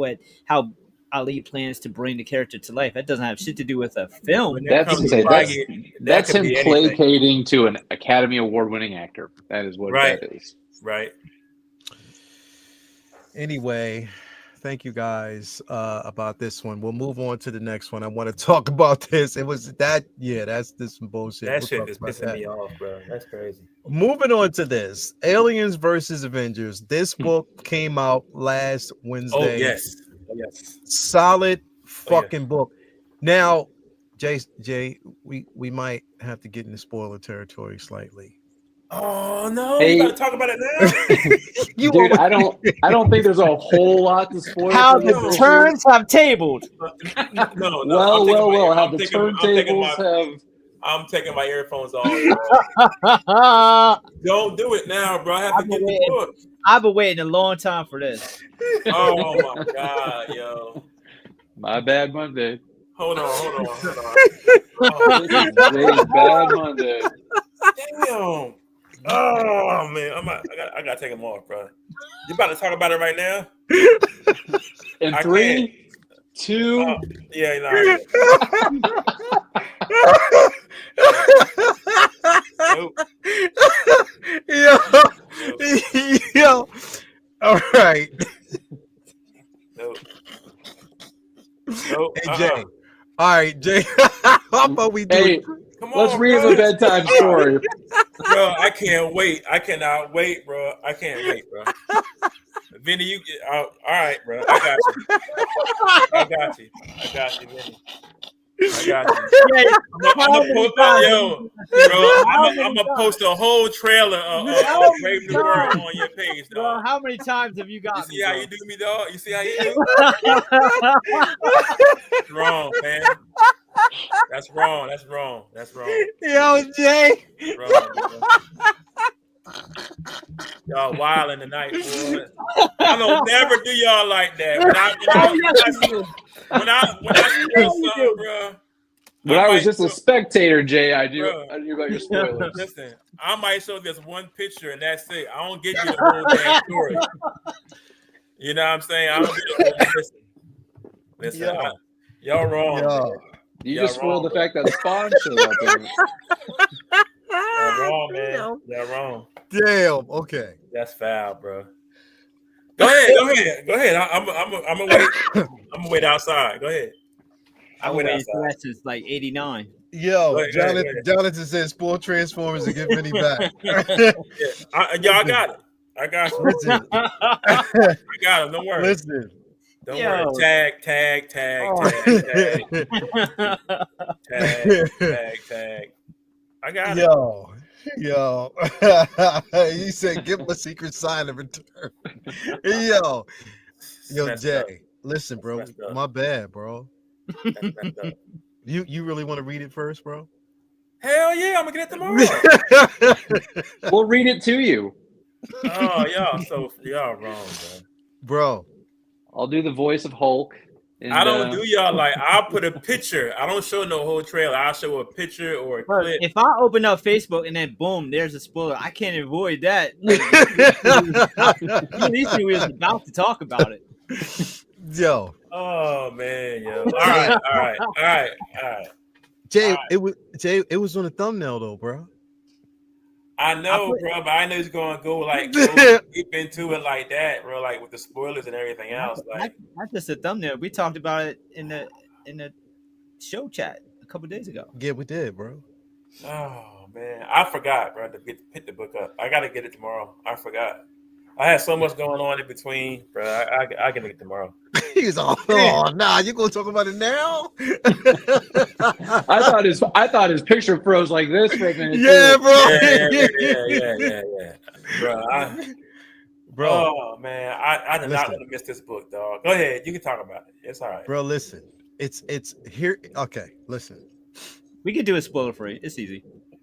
Ali plans to bring the character to life. That doesn't have shit to do with a film. That's him placating to an Academy Award-winning actor. That is what that is. Right. Anyway, thank you guys about this one. We'll move on to the next one. I want to talk about this. It was that, that's this some bullshit. That shit is pissing me off, bro. That's crazy. Moving on to this, Aliens versus Avengers. This book came out last Wednesday. Oh yes. Solid fucking book. Now, Jay, we might have to get into spoiler territory slightly. Oh no! You gotta talk about it now. Dude, I don't think there's a whole lot to spoil. How the turns have tabled. No. Well. How the turntables have. I'm taking my earphones off. Don't do it now, bro. I have to get the book. I've been waiting a long time for this. Oh my god, yo. My bad Monday. Hold on. Oh, this is bad Monday. Damn. Oh man, I gotta take them off, bro. You about to talk about it right now? In 3, 2. Yeah, no. Nope. Yo. All right. Nope. Hey, Jay. All right, Jay. How about we do? Hey, let's read him a bedtime story. Bro, I can't wait. I cannot wait, bro. I can't wait, bro. Vinny, you get out. All right, bro. I got you, Vinny. I got you. I'm gonna post a whole trailer of Brave New World on your page, dog. Bro, how many times have you got? You see how you do me, dog? You see how you do? That's wrong, man. That's wrong. Yo, Jay. Y'all wilding tonight, boy. I don't never do y'all like that. When I spoil something, bro. When I was just a spectator, Jay, I knew about your spoilers. Listen, I might show this one picture and that's it. I don't give you the whole damn story. You know what I'm saying? I don't get it. Listen, y'all wrong. Yo. You just spoiled the fact that Spawn showed up there. Y'all wrong, man. Y'all wrong. Damn. Okay. That's foul, bro. Go ahead. I'm gonna wait. I'm gonna wait outside. Go ahead. I wait outside since like '89. Yo, Jonathan says spoil Transformers and give Vinny back. I got it. I got you. Listen. I got him. Don't worry. Listen. Don't worry. Tag. I got it. Yo. He said, give him a secret sign in return. Yo, Jay. Listen, bro. My bad, bro. You really want to read it first, bro? Hell yeah, I'm gonna get it tomorrow. We'll read it to you. Oh, y'all wrong, bro. I'll do the voice of Hulk. And, I don't do y'all like. I'll put a picture. I don't show no whole trailer. I'll show a picture or a clip. If I open up Facebook and then boom, there's a spoiler. I can't avoid that. At least we was about to talk about it. Yo. Oh man, yo. All right. Jay, it was on the thumbnail though, bro. I know, bro, but I know he's gonna go deep into it like that, bro, like with the spoilers and everything else. Like not just a thumbnail. We talked about it in the show chat a couple days ago. Yeah, we did, bro. Oh man, I forgot, bro, to pick the book up. I gotta get it tomorrow. I forgot. I had so much going on in between, bro. I get it tomorrow. He's all, oh, nah, you gonna talk about it now? I thought his picture froze like this for a minute. Yeah, too. bro. Yeah. bro. Oh man, I did not Listen. want to miss this book, dog. Go ahead, you can talk about it. It's all right. Bro, listen. It's here. Okay, listen. We can do it spoiler free. It's easy.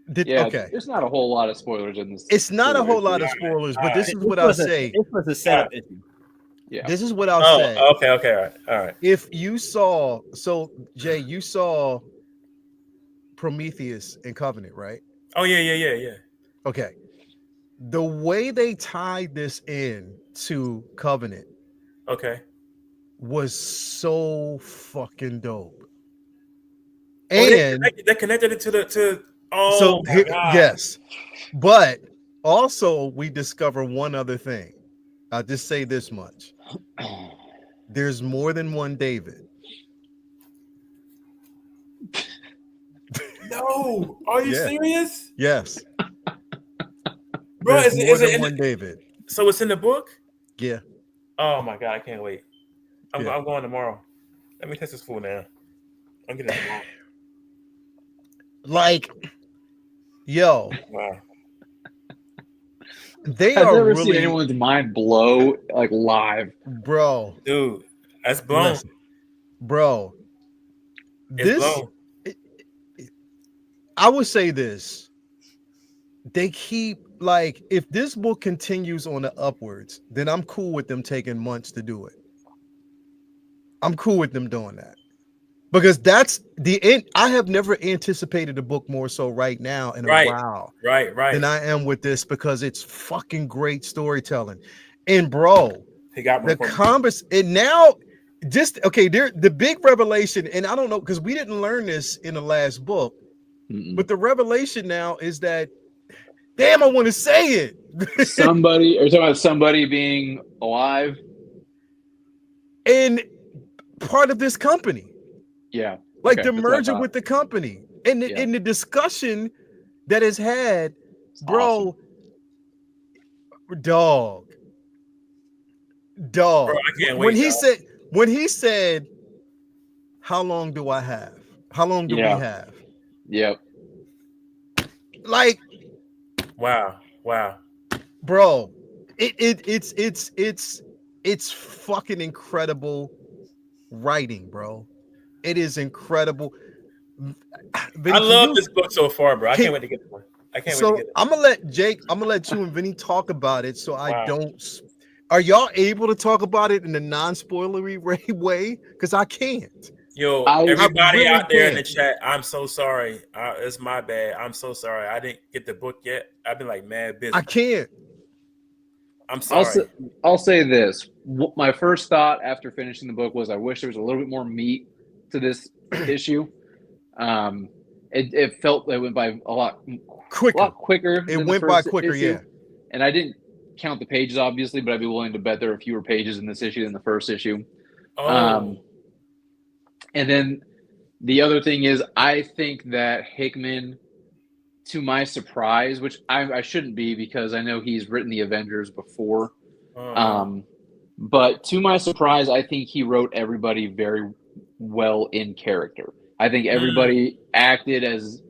Okay. There's not a whole lot of spoilers in this. It's not a whole story. lot of spoilers, but All this right. is what I'll say. This was a setup issue. Yeah. This is what I'll say. Oh, okay, all right. If you saw, so Jay, you saw Prometheus and Covenant, right? Oh yeah. Okay. The way they tied this in to Covenant Okay. was so fucking dope. Oh, And they connected it to. Oh so my God. yes, but also we discover one other thing. I'll just say this much: there's more than one David. No, are you Yeah. serious, Yes, bro? there's more Is than it one David. so it's in the book? Yeah, Oh my God, I can't wait. I'm Yeah. going tomorrow. Let me test this fool now. I'm getting it tomorrow. like, yo, Wow. they I've are never seen really, anyone's mind blow like live. bro. Dude, that's blown. Listen, bro. It's This, blown. I would say this. They keep like, if this book continues on the upwards, then I'm cool with them taking months to do it. I'm cool with them doing that. Because that's the end. I have never anticipated a book more so right now in a while Right. than I am with this, because it's fucking great storytelling. And bro, He got one the for me. combos, and now just okay, there the big revelation, and I don't know, because we didn't learn this in the last book, but the revelation now is that, damn, I want to say it. Somebody, are you talking about somebody being alive? And part of this company, Yeah. like Okay, the that's what I merger thought. with the company, and Yeah. in the discussion that is had, It's bro, awesome. dog. Bro, I can't When wait. he said, how long do I have? How long do we Yeah. have? Yep. Like, Wow. bro, it's fucking incredible writing, bro. It is incredible. Vinny, I love this book so far, bro. I can't wait to get one. I can't wait to So get it. I'm gonna let you and Vinny talk about it, so I Wow. don't. Are y'all able to talk about it in a non-spoilery way? Because I can't. Yo, I everybody really out there in the can't. chat, I'm so sorry. It's my bad. I'm so sorry. I didn't get the book yet. I've been like mad busy. I can't. I'm sorry. I'll say this. My first thought after finishing the book was, I wish there was a little bit more meat to this issue. It felt it went by a lot quicker. It than went the by first quicker, issue. yeah. And I didn't count the pages, obviously, but I'd be willing to bet there are fewer pages in this issue than the first issue. Oh, And then the other thing is, I think that Hickman, to my surprise, which I shouldn't be, because I know he's written the Avengers before, but to my surprise, I think he wrote everybody very well in character. I think everybody acted as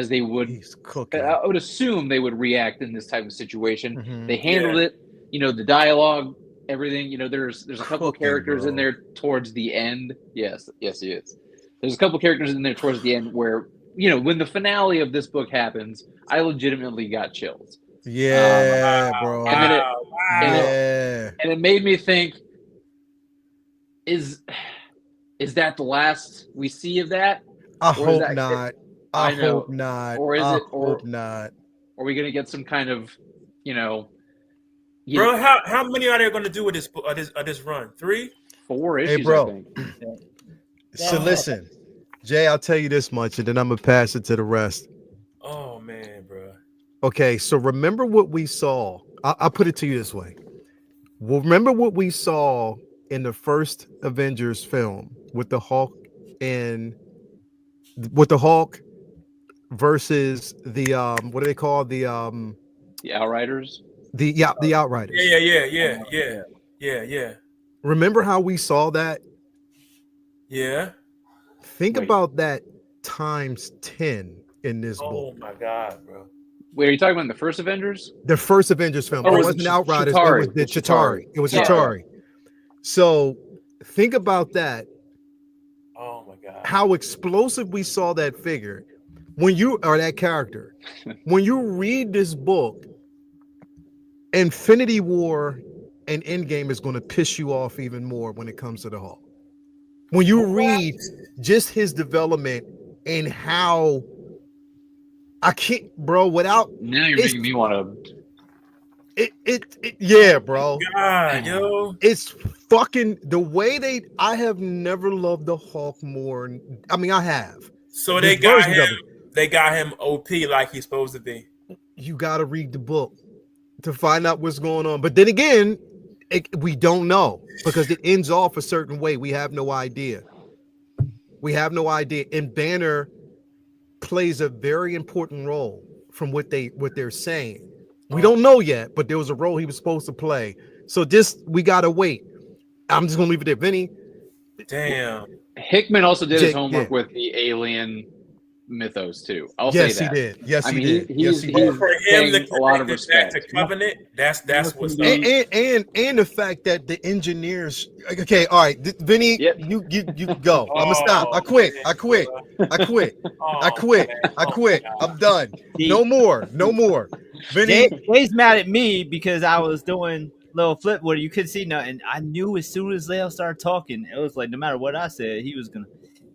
they would. He's cooking. I would assume they would react in this type of situation. Mhm. They handled it. The dialogue, everything. There's a couple of characters in there towards the end. Yes, he is. There's a couple of characters in there towards the end where, when the finale of this book happens, I legitimately got chills. Yeah, bro. And it made me think, is that the last we see of that? I hope not. I hope not. Or is it? Hope not. Are we going to get some kind of, bro, how many are they going to do with this run? 3? 4 issues, Hey, bro. I think. So listen, Jay, I'll tell you this much, and then I'm gonna pass it to the rest. Oh man, bro. Okay, so remember what we saw. I'll put it to you this way. Well, remember what we saw in the first Avengers film with the Hulk versus the what do they call the Outriders? the Outriders. Yeah. Remember how we saw that? Yeah. Think about that times 10 in this book. Oh my God, bro. Wait, are you talking about the first Avengers? The first Avengers film. Or It was wasn't it Outriders. It was Chitauri? the Chitauri. It was Yeah. Chitauri. So think about that. Oh my god. How explosive we saw that figure when you are that character. When you read this book, Infinity War and Endgame is going to piss you off even more when it comes to the Hulk. When you read just his development and how I can't, bro, without Now you're making me want to. Yeah, bro. God, yo. It's fucking the way I have never loved the Hulk more. I mean, I have. So There's they got versions of him. They got him OP like he's supposed to be. You got to read the book to find out what's going on. But then again, we don't know because it ends off a certain way. We have no idea. We have no idea. And Banner plays a very important role from what they're saying. We don't know yet, but there was a role he was supposed to play. So we gotta wait. I'm just gonna leave it there. Vinny. Damn. Hickman also did his homework with the alien mythos too. I'll say that. He did. Yes, I mean, he did. He's for him to a lot of connect respect. back to Covenant. That's what's up. And the fact that the engineers. Okay, all right, Vinny, you go. I'm gonna stop. I quit. I'm done. No more. Vinny, Jay's mad at me because I was doing little flip where you couldn't see nothing. I knew as soon as Leo started talking, it was like no matter what I said, he was gonna.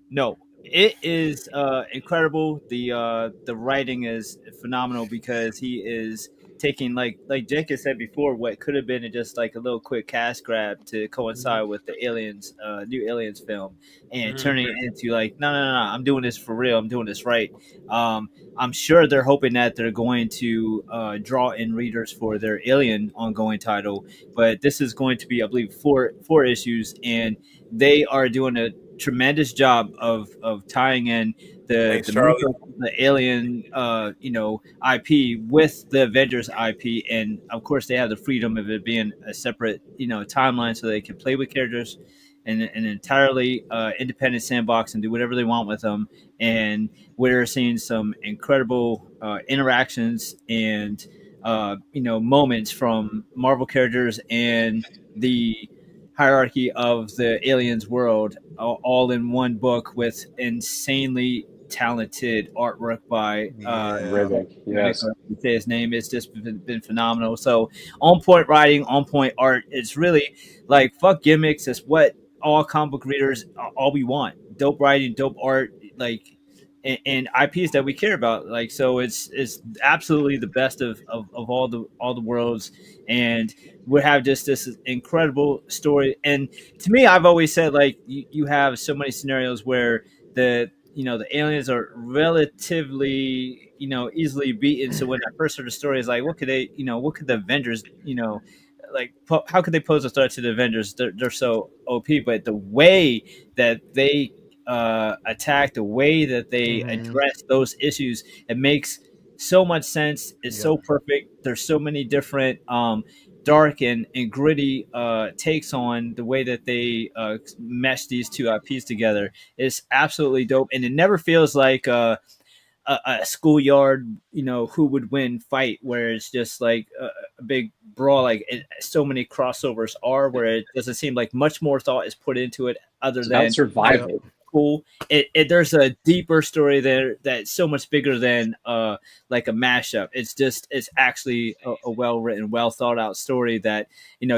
No, it is incredible. The writing is phenomenal because he is taking like Jake has said before, what could have been just like a little quick cash grab to coincide with the Aliens, new Aliens film, and turning it into like no, I'm doing this for real. I'm doing this right. I'm sure they're hoping that they're going to draw in readers for their Alien ongoing title, but this is going to be, I believe, four issues, and they are doing a tremendous job of tying in the Alien IP with the Avengers IP, and of course they have the freedom of it being a separate timeline, so they can play with characters in an entirely independent sandbox and do whatever they want with them. And we're seeing some incredible interactions and moments from Marvel characters and the hierarchy of the Aliens world, all in one book with insanely talented artwork by Rivik. Yes, say his name. It's just been phenomenal. So on point writing, on point art. It's really like fuck gimmicks. It's what all comic book readers all we want. Dope writing, dope art, like and IPs that we care about. Like so, it's absolutely the best of all the worlds, and we have just this incredible story. And to me, I've always said like you have so many scenarios where the aliens are relatively easily beaten. So when I first heard the story, is like what could the Avengers like how could they pose a threat to the Avengers? They're so OP, but the way that they attack, the way that they address those issues, it makes so much sense. It's so perfect. There's so many different dark and gritty takes on the way that they mesh these two IPs together. It's absolutely dope, and it never feels like a schoolyard, who would win fight where it's just like a big brawl. Like so many crossovers are where it doesn't seem like much more thought is put into it other than survival. Cool. There's a deeper story there that's so much bigger than like a mashup. It's actually a well written, well thought out story that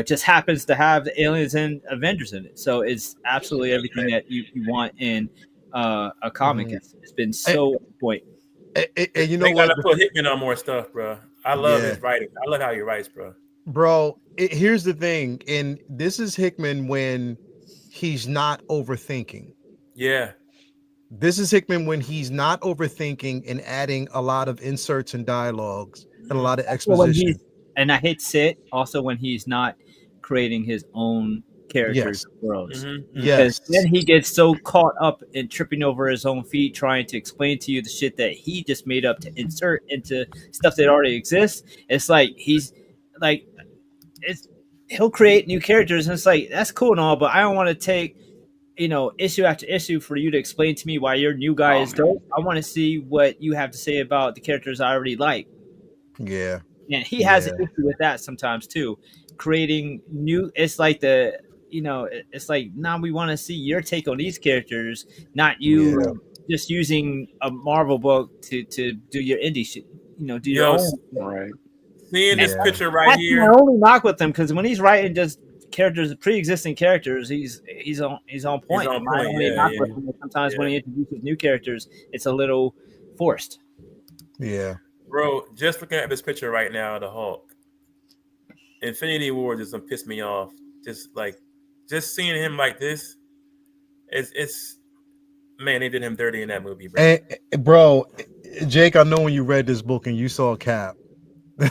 just happens to have the Aliens and Avengers in it. So it's absolutely everything that you want in a comic. It's been so on point. And you know they what? Gotta put Hickman on more stuff, bro. I love his writing. I love how he writes, bro. Bro, here's the thing, and this is Hickman when he's not overthinking. Yeah. This is Hickman when he's not overthinking and adding a lot of inserts and dialogues and a lot of exposition. And I hate to say it, also when he's not creating his own characters worlds. Because then he gets so caught up in tripping over his own feet trying to explain to you the shit that he just made up to insert into stuff that already exists. It's like he'll create new characters and it's like that's cool and all, but I don't want to take issue after issue for you to explain to me why your new guy is dope. I want to see what you have to say about the characters I already like. Yeah. And he has an issue with that sometimes too, creating new. It's like it's like now we want to see your take on these characters, not you just using a Marvel book to do your indie shit. Do your Yo, own. Right. seeing this Yeah. picture right That's here. my only knock with him, because when he's writing just characters, pre-existing characters, he's on point. on My point, only yeah, knock yeah. with him is sometimes when Yeah. he introduces new characters, it's a little forced. Yeah. Bro, just looking at this picture right now, the Hulk, Infinity War just pissed me off. Just seeing him like this, it's man, they did him dirty in that movie, bro. And bro, Jake, I know when you read this book and you saw Cap, I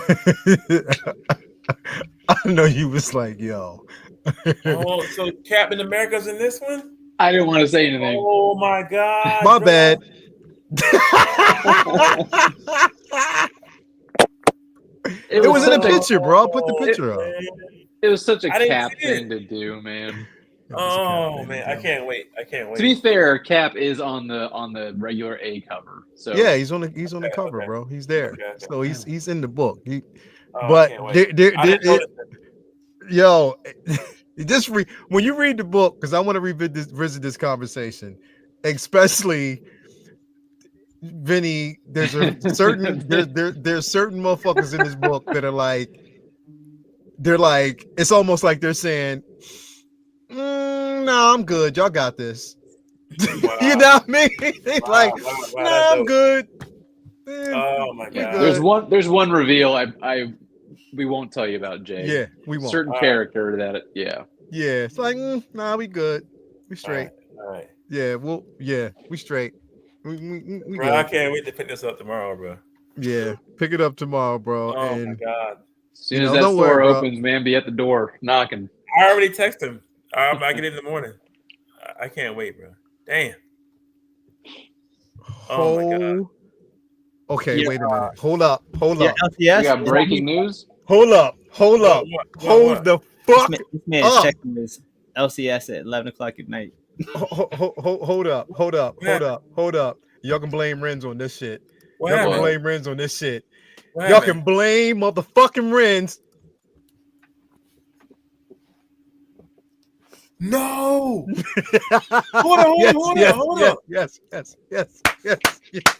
know you was like, yo. Oh, so Captain America's in this one? I didn't want to say anything. Oh my god. My bro. bad. It was in the picture, bro. Put the picture up. It was such a I didn't Cap see it. thing to do, man. Oh man, I can't wait. To be fair, Cap is on the regular A cover. So yeah, he's on the cover, okay. bro. He's there. Okay. So he's in the book. I But can't wait. I didn't notice it. yo, just when you read the book, because I want to revisit this conversation, especially Vinny. There's a certain there's certain motherfuckers in this book that are like, it's almost like they're saying, no, I'm good. Y'all got this. Wow. You know what I mean? They Wow, no, I'm good. Oh my god. there's one reveal we won't tell you about, Jay. Yeah, we won't. Certain character that yeah. It's like, nah, we good. We straight. All right. Yeah, we straight. We Bro, good. I can't wait to pick this up tomorrow, bro. Yeah, pick it up tomorrow, bro. Oh and my god. As soon as know, that don't store worry, bro. opens, man, be at the door knocking. I already texted him. I get it in the morning. I can't wait, bro. Damn. Oh my god. Okay, Yeah. wait a minute. Hold up. Yeah, LCS. We got breaking news. Hold up. What? Hold the fuck This man is up. checking his LCS at 11:00 at night. Hold up. Y'all can blame Renz on this shit. What Y'all happened? can blame Renz on this shit. What Y'all happened? can blame motherfucking Renz. No. Hold on. Yes.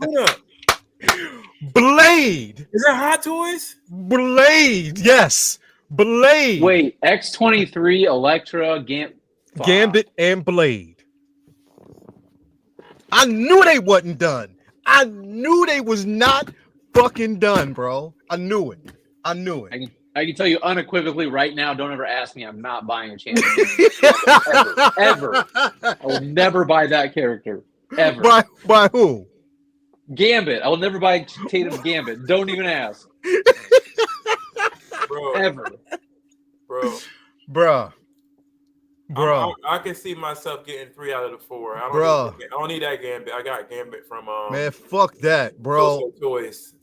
Hold up. Blade. Is that Hot Toys? Blade. Yes. Blade. Wait, X-23, Elektra, Gambit and Blade. I knew they wasn't done. I knew they was not fucking done, bro. I knew it. I can tell you unequivocally right now, don't ever ask me. I'm not buying a champion. ever. I will never buy that character. Ever. By who? Gambit. I will never buy Tatum's Gambit. Don't even ask. Bro. Ever. Bro. Bruh. I can see myself getting 3 out of the 4. I don't need that Gambit. I got Gambit from Man, fuck that, bro. Social Toys.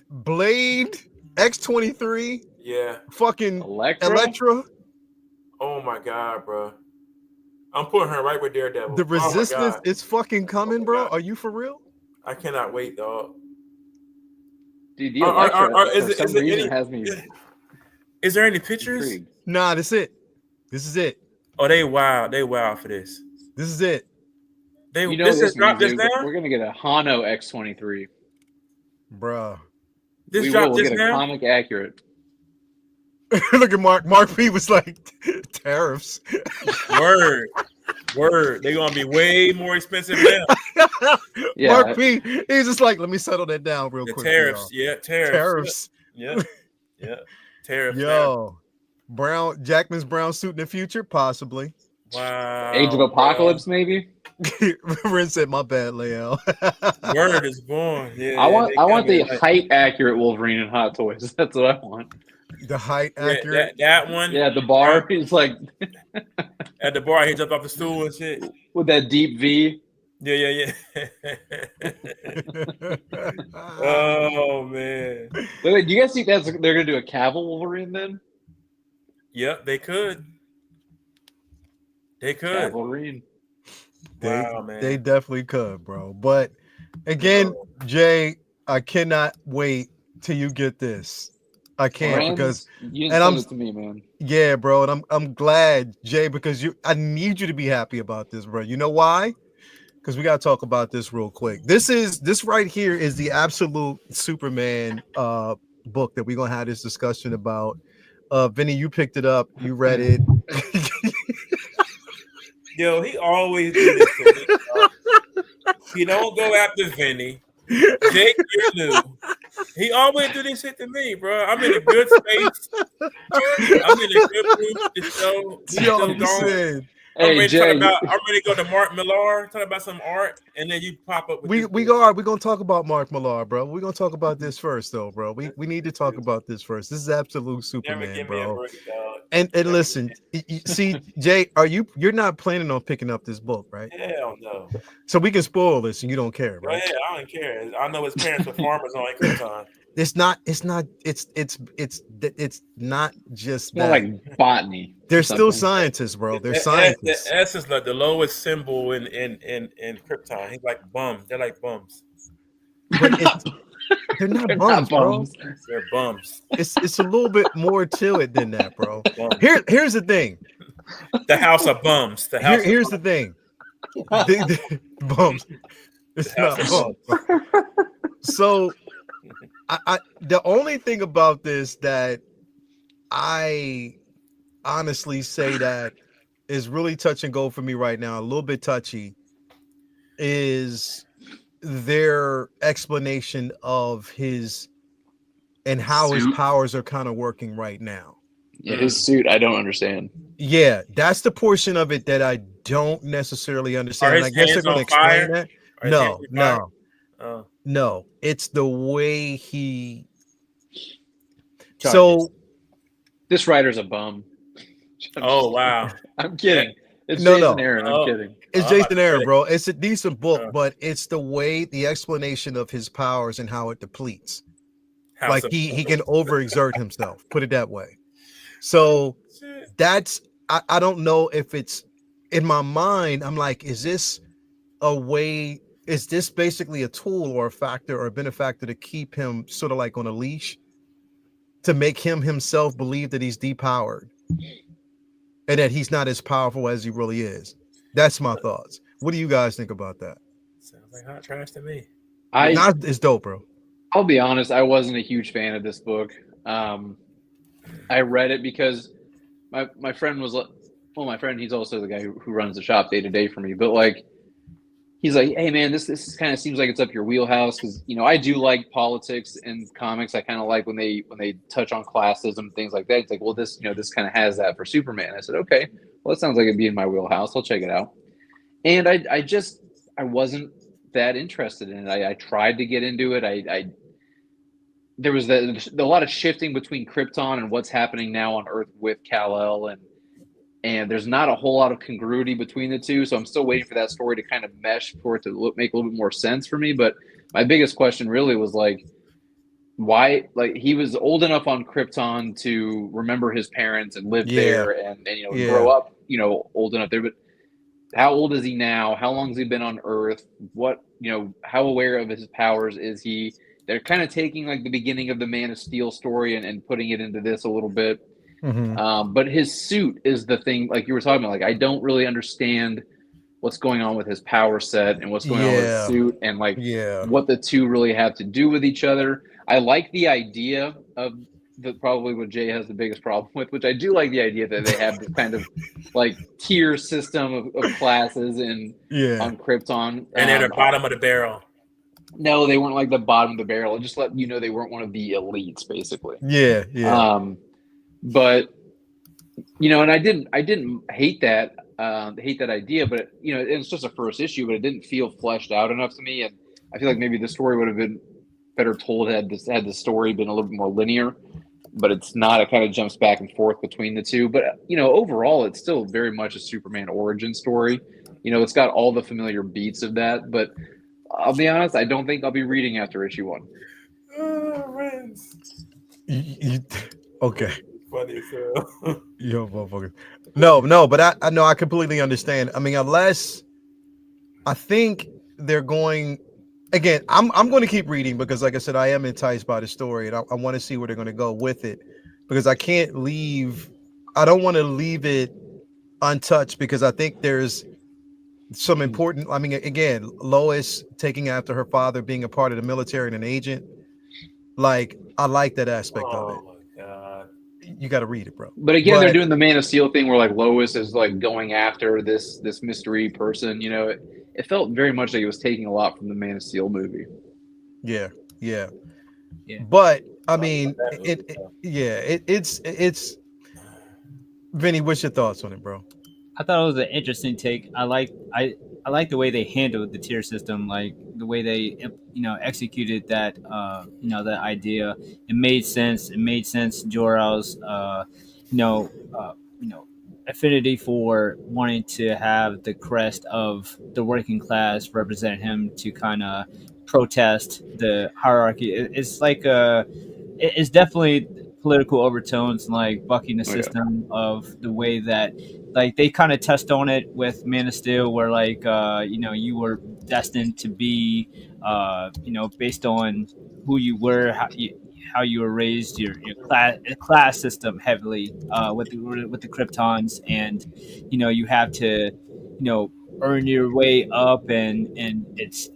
Blade, X-23, Yeah. fucking Elektra? Elektra. Oh my god, bro. I'm putting her right with Daredevil. The Oh my Resistance God. is fucking coming, Oh my bro. God. Are you for real? I cannot wait, dog. Dude, the Elektra, is for it- some is it reason, any- has me Is there any pictures? intrigued. Nah, this is it. Oh, they wild. They wild for this. This is it. You know This this is dropped means, just dude? now. We're going to get a Hano X-23. Bruh. This We dropped will just get a now. comic accurate. Look at Mark. Mark P was like, tariffs. Word. They're gonna be way more expensive now. Yeah. Mark P, he's just like, let me settle that down real The quick. tariffs. y'all. Yeah, tariffs. Tariffs. Yeah. Tariffs. now. Yo. Jackman's brown suit in the future? Possibly. Wow. Age of Apocalypse, maybe? Ren said, my bad, Leo. Word is born. Yeah. I want the like, height accurate Wolverine in Hot Toys. That's what I want. The height accurate. that one. Yeah, the bar is like At the bar, he jumped off the stool and shit. with that deep V. Yeah. Oh man. Wait, do you guys think they're gonna do a Cavill Wolverine then? Yep, they could. They could. Wolverine. Wow, man. They definitely could, bro. But again, Jay, I cannot wait till you get this. I can't because Friends, you didn't and send I'm it to me, man. yeah, bro, and I'm glad, Jay, because I need you to be happy about this, bro. You know why? Because we gotta talk about this real quick. This right here is the absolute Superman book that we're gonna have this discussion about. Vinny, you picked it up, you read it. Yo, he always do this to me. He don't go after Vinny. Jake, you're new. He always do this shit to me, bro. I'm in a good space. I'm in a good mood with the show. We Yo, still I'm going. saying Hey, I'm ready Jay, to go to Mark Millar, talk about some art, and then you pop up with we're this. gonna talk about Mark Millar, bro. We're gonna talk about this first, though, bro. We need to talk about this first. This is absolute Never Superman, give me a bro. break, dog. And Never listen, see, Jay, you're not planning on picking up this book, right? Hell no. So we can spoil this, and you don't care, Go right? ahead. I don't care. I know his parents were farmers on Krypton. It's not not just it's more that. like botany. They're or still something. scientists, bro. They're The scientists. S is like the lowest symbol in Krypton. He's like bums. They're like bums. But they're not They're bums, not bro. bums. They're bums. It's a little bit more to it than that, bro. Bums. Here's the thing. The house of bums. The house. Here's the thing. Bums. It's The house not of bums. So I the only thing about this that I honestly say that is really touch and go for me right now, a little bit touchy, is their explanation of his and how his Suit. powers are kind of working right now. Yeah, his suit, I don't understand. Yeah, that's the portion of it that I don't necessarily understand. Are And his I guess they're hands going to on explain fire? that. Are his hands No, on fire? no, Oh. no. It's the way he. Charges. So This writer's a bum. Oh wow. I'm kidding. It's No, Jason no. Aaron. I'm Oh. kidding. it's I'm Jason about to Aaron, say- bro. It's a decent book, Uh. but it's the way the explanation of his powers and how it depletes. House Like of he can overexert himself. Put it that way. So Shit. that's I don't know if it's in my mind. I'm like, is this a way? Is this basically a tool or a factor or a benefactor to keep him sort of like on a leash, to make him himself believe that he's depowered and that he's not as powerful as he really is? That's my thoughts. What do you guys think about that? Sounds like hot trash to me. Not it's dope, bro. I'll be honest, I wasn't a huge fan of this book. I read it because my friend was like, well, my friend, he's also the guy who runs the shop day to day for me. But like, he's like, hey man, this kind of seems like it's up your wheelhouse because I do like politics and comics. I kind of like when they touch on classism, things like that. It's like, well, this this kind of has that for Superman. I said, okay, well, that sounds like it'd be in my wheelhouse. I'll check it out. And I wasn't that interested in it. I tried to get into it. There was a lot of shifting between Krypton and what's happening now on Earth with Kal-El, and there's not a whole lot of congruity between the two. So I'm still waiting for that story to kind of mesh for it to make a little bit more sense for me. But my biggest question really was like, why? Like, he was old enough on Krypton to remember his parents and live there, and grow up, old enough there. But how old is he now? How long has he been on Earth? What, how aware of his powers is he? They're kind of taking like the beginning of the Man of Steel story and putting it into this a little bit. Mm-hmm. But his suit is the thing, like you were talking about. Like, I don't really understand what's going on with his power set and what's going on with his suit and like what the two really have to do with each other. I like the idea of probably what Jay has the biggest problem with, which I do like the idea that they have this kind of like tier system of classes on Krypton. And they're the bottom of the barrel. No, they weren't like the bottom of the barrel. It just let they weren't one of the elites, basically. Yeah. But and I didn't hate that idea, but it's just a first issue, but it didn't feel fleshed out enough to me, and I feel like maybe the story would have been better told had the story been a little bit more linear. But it's not. It kind of jumps back and forth between the two. But overall, it's still very much a Superman origin story. It's got all the familiar beats of that, but I'll be honest, I don't think I'll be reading after issue 1. Okay. Funny as hell. Yo, motherfucker. No, but I know I completely understand. I mean, unless I think they're going again, I'm going to keep reading because, like I said, I am enticed by the story, and I want to see where they're going to go with it because I can't leave. I don't want to leave it untouched because I think there's some important. I mean, again, Lois taking after her father, being a part of the military and an agent. Like, I like that aspect of it. Oh my god. You got to read it, bro. But again, they're But doing the Man of Steel thing where like Lois is like going after this mystery person. You know, it felt very much like it was taking a lot from the Man of Steel movie. yeah, yeah. Yeah. But I Talk mean, about that movie, yeah, it's. Vinny, what's your thoughts on it, bro? I thought it was an interesting take. I like the way they handled the tier system, like the way they executed that that idea. It made sense. It made sense. Jor-El's you know you know affinity for wanting to have the crest of the working class represent him to kind of protest the hierarchy. It's like it's definitely political overtones, like bucking the Oh, yeah. system of the way that like they kind of touched on it with Man of Steel, where like you were destined to be based on who you were, how you were raised, your class system heavily with the Kryptons, and you have to earn your way up, and it's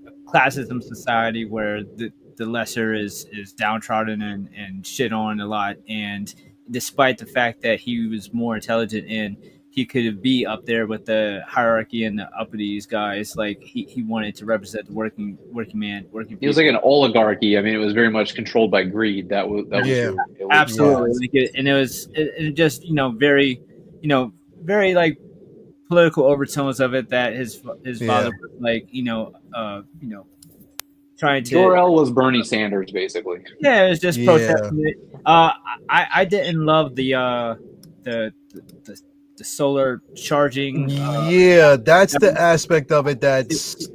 a classism society where the lesser is downtrodden and shit on a lot. And despite the fact that he was more intelligent and he could be up there with the hierarchy and the uppity guys, like he wanted to represent the working man, working It was like people. an oligarchy. I mean, it was very much controlled by greed. That was Yeah, the elite yeah, Absolutely, class. like and it just very very like political overtones of it, that his yeah, father was like trying to. Jor-El was Bernie Sanders, basically. Yeah, it was just yeah, protesting it. I didn't love the the solar charging. yeah. That's the aspect of it. That's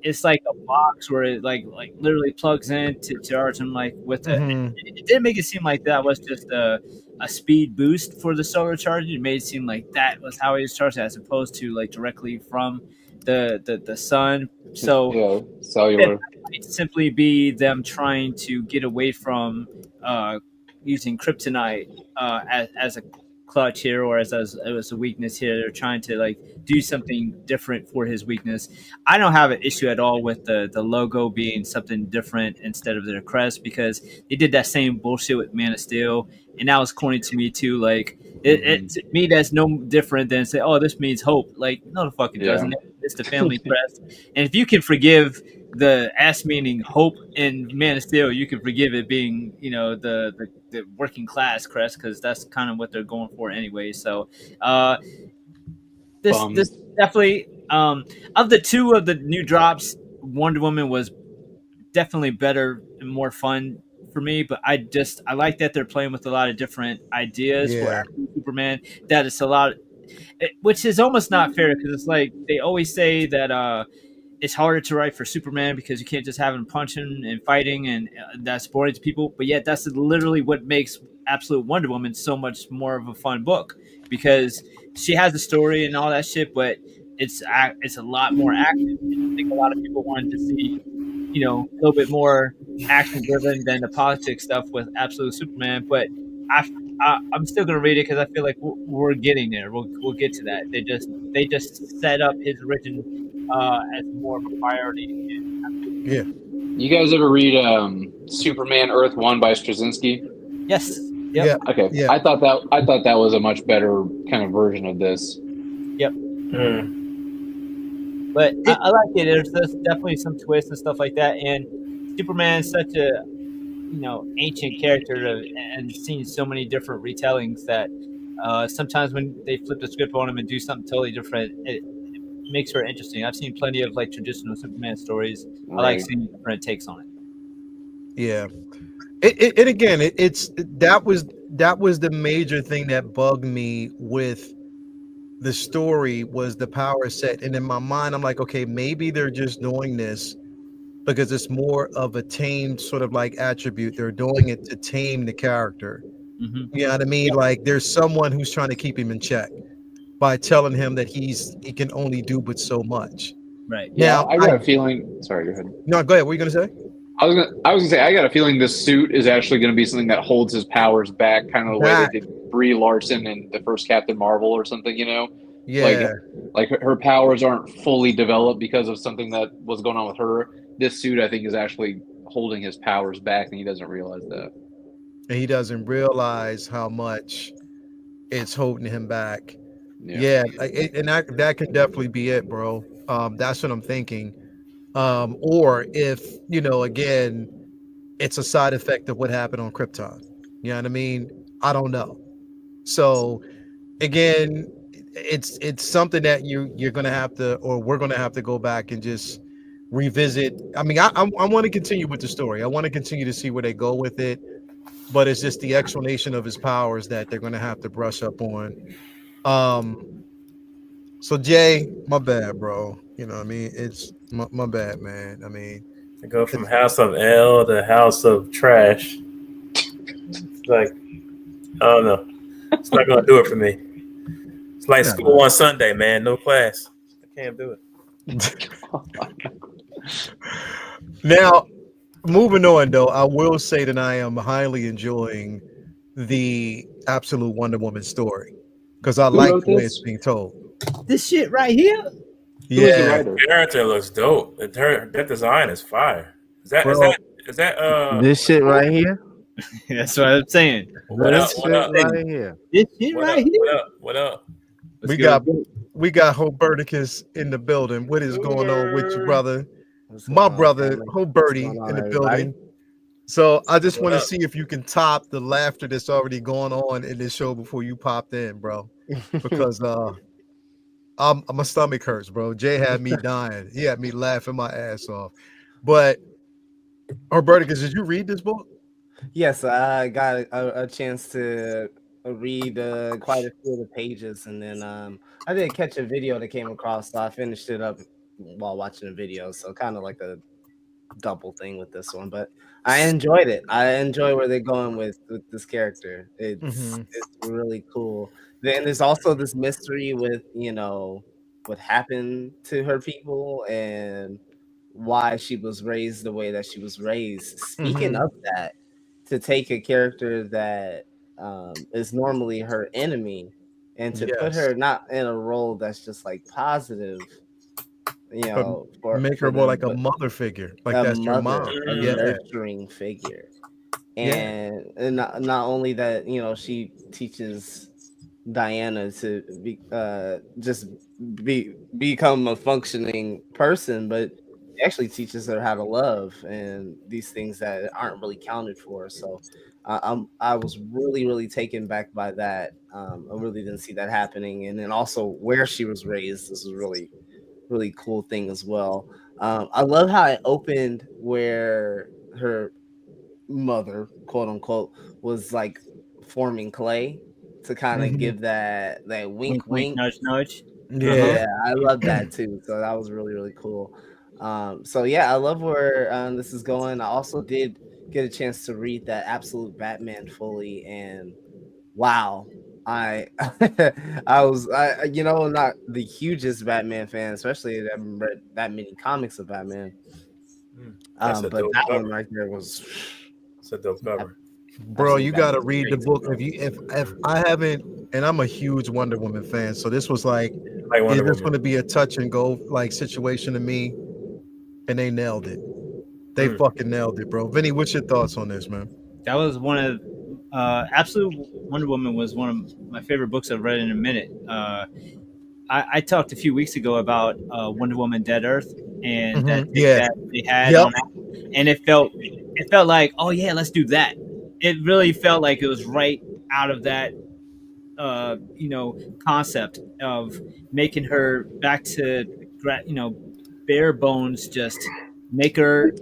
It's like a box where it like literally plugs in to charge them, like with a. mhm, It didn't make it seem like that was just a speed boost for the solar charging. It made it seem like that was how he was charged, as opposed to like directly from the sun. So Yeah, it cellular. might simply be them trying to get away from uh, using kryptonite as a clutch here, or as a weakness here. They're trying to like do something different for his weakness. I don't have an issue at all with the logo being something different instead of their crest, because they did that same bullshit with Man of Steel, and that was corny to me too. Like to me, that's no different than say, "Oh, this means hope." Like, no, the fuck it Yeah. doesn't. It's the family crest, and if you can forgive the S meaning hope in Man of Steel, you can forgive it being the working class crest, because that's kind of what they're going for anyway. So uh, this Bums. definitely of the two of the new drops, Wonder Woman was definitely better and more fun for me. But I like that they're playing with a lot of different ideas for yeah, actual Superman. That it's a lot, which is almost not fair, because it's like they always say that it's harder to write for Superman because you can't just have him punching and fighting, and that's boring to people. But yet, that's literally what makes Absolute Wonder Woman so much more of a fun book, because she has a story and all that shit, but it's a lot more active. And I think a lot of people wanted to see, a little bit more action driven than the politics stuff with Absolute Superman. But I, I'm still gonna read it because I feel like we're getting there. We'll get to that. They just set up his origin as more of a priority. yeah. You guys ever read Superman Earth One by Straczynski? Yes. Yep. Yeah, Okay, yeah, I thought that was a much better kind of version of this. Yep. Mm. But it, I like it. There's definitely some twists and stuff like that. And Superman's such a ancient character and seen so many different retellings that sometimes when they flip the script on him and do something totally different, it makes her interesting. I've seen plenty of like traditional Superman stories. I like Right. seeing different takes on it. yeah. And again, it's that was the major thing that bugged me with the story was the power set. And in my mind, I'm like, okay, maybe they're just doing this because it's more of a tamed sort of like attribute. They're doing it to tame the character. Hmm. You know what I mean? Like there's someone who's trying to keep him in check by telling him that he can only do but so much. Right. Yeah, Now, I got a feeling. Sorry, go ahead. no, go ahead. What are you gonna say? I was gonna say I got a feeling this suit is actually gonna be something that holds his powers back, kind of the way they That, did Brie Larson in the first Captain Marvel or something. Like yeah, like her powers aren't fully developed because of something that was going on with her. This suit, I think, is actually holding his powers back, and he doesn't realize that. and he doesn't realize how much it's holding him back. Yeah. Yeah, and that can definitely be it, bro. That's what I'm thinking. Or if again, it's a side effect of what happened on Krypton. You know what I mean? I don't know. So again, it's something that you're gonna have to, or we're gonna have to go back and just revisit. I mean, I want to continue with the story. I want to continue to see where they go with it, but it's just the explanation of his powers that they're gonna have to brush up on. Um, so Jay, my bad, bro. You know what I mean? It's my bad, man. I mean, To go from House of L to House of Trash. It's like, I don't know. It's not gonna do it for me. It's like Yeah. school on Sunday, man. No class. I can't do it. now moving on though, I will say that I am highly enjoying the Absolute Wonder Woman story because I Who like wrote the way this? it's being told. This shit right here. Who is the Yeah, writer? Character looks dope. That design is fire. Is that bro. This shit right here. That's what I'm saying. What up? This What shit up? right here. This shit What right up? here. What up? What up? Let's We go. got we got Hoberticus in the building. What is going on with you, brother? What's My going on, brother family? What's Hoberty going on, in the everybody? building. So I just What want to up? see if you can top the laughter that's already going on in this show before you popped in, bro. Because my stomach hurts, bro. Jay had me dying. He had me laughing my ass off. But Roberticus, did you read this book? Yes, I got a chance to read quite a few of the pages, and then I did catch a video that came across, so I finished it up while watching the video. So kind of like a double thing with this one, but I enjoyed it. I enjoy where they're going with this character. Mm-hmm. It's really cool. Then there's also this mystery with what happened to her people and why she was raised the way that she was raised. Speaking Mm-hmm. of that, to take a character that is normally her enemy and to put Yes. her not in a role that's just like positive, But make for her more them, like a but mother figure. Like a that's your mother, mom. a Yeah. nurturing figure. Yeah. And not only that, she teaches Diana to just become a functioning person, but it actually teaches her how to love and these things that aren't really counted for. So I was really taken back by that. I really didn't see that happening, and then also where she was raised. This was really cool thing as well. I love how it opened where her mother, quote unquote, was like forming clay to kind of Mhm. give that wink Wink, wink, wink. nudge, nudge. Yeah. Yeah, I love that too. So that was really cool. So yeah, I love where this is going. I also did get a chance to read that Absolute Batman fully, and wow, I not the hugest Batman fan, especially I haven't read that many comics of Batman. That's a But dope that one cover. right there was It's a dope cover. Bro, Absolute you gotta Batman's read the great. book. If I haven't, and I'm a huge Wonder Woman fan, so this was like, Like is Wonder this Woman. going to be a touch and go like situation to me? And they nailed it. They fucking nailed it, bro. Vinny, what's your thoughts on this, man? That was one of Absolute Wonder Woman was one of my favorite books I've read in a minute. I talked a few weeks ago about Wonder Woman Dead Earth and that Mhm. take Yeah. that they had Yep. on that, and it felt like, oh yeah, let's do that. It really felt like it was right out of that concept of making her back to bare bones, just make her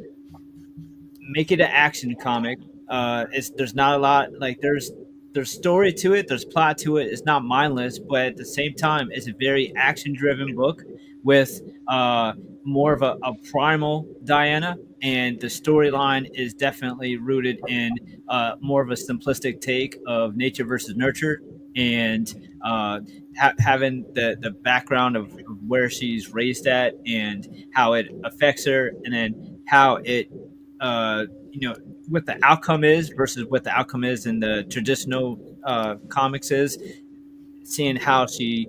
make it an action comic. There's not a lot, like there's story to it, there's plot to it. It's not mindless, but at the same time, it's a very action driven book with more of a primal Diana, and the storyline is definitely rooted in more of a simplistic take of nature versus nurture. and having the background of where she's raised at and how it affects her, and then how it what the outcome is versus what the outcome is in the traditional comics is, seeing how she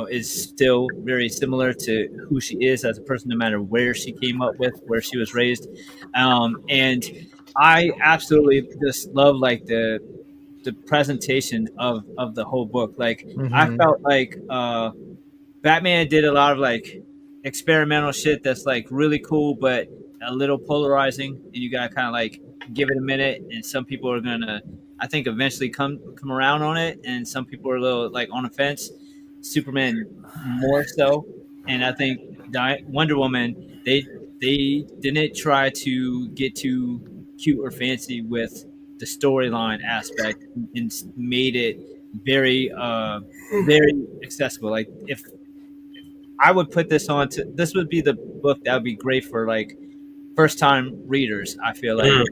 is still very similar to who she is as a person, no matter where she came up with, where she was raised. And I absolutely just love like the presentation of the whole book. Like I Mhm. felt like Batman did a lot of like experimental shit that's like really cool, but a little polarizing, and you gotta kind of like give it a minute. And some people are gonna, I think, eventually come around on it, and some people are a little like on the fence. Superman more so, and I think Wonder Woman, they didn't try to get too cute or fancy with the storyline aspect, and made it very very accessible. Like if I would put this on to, this would be the book that would be great for like first time readers, I feel like. Mm,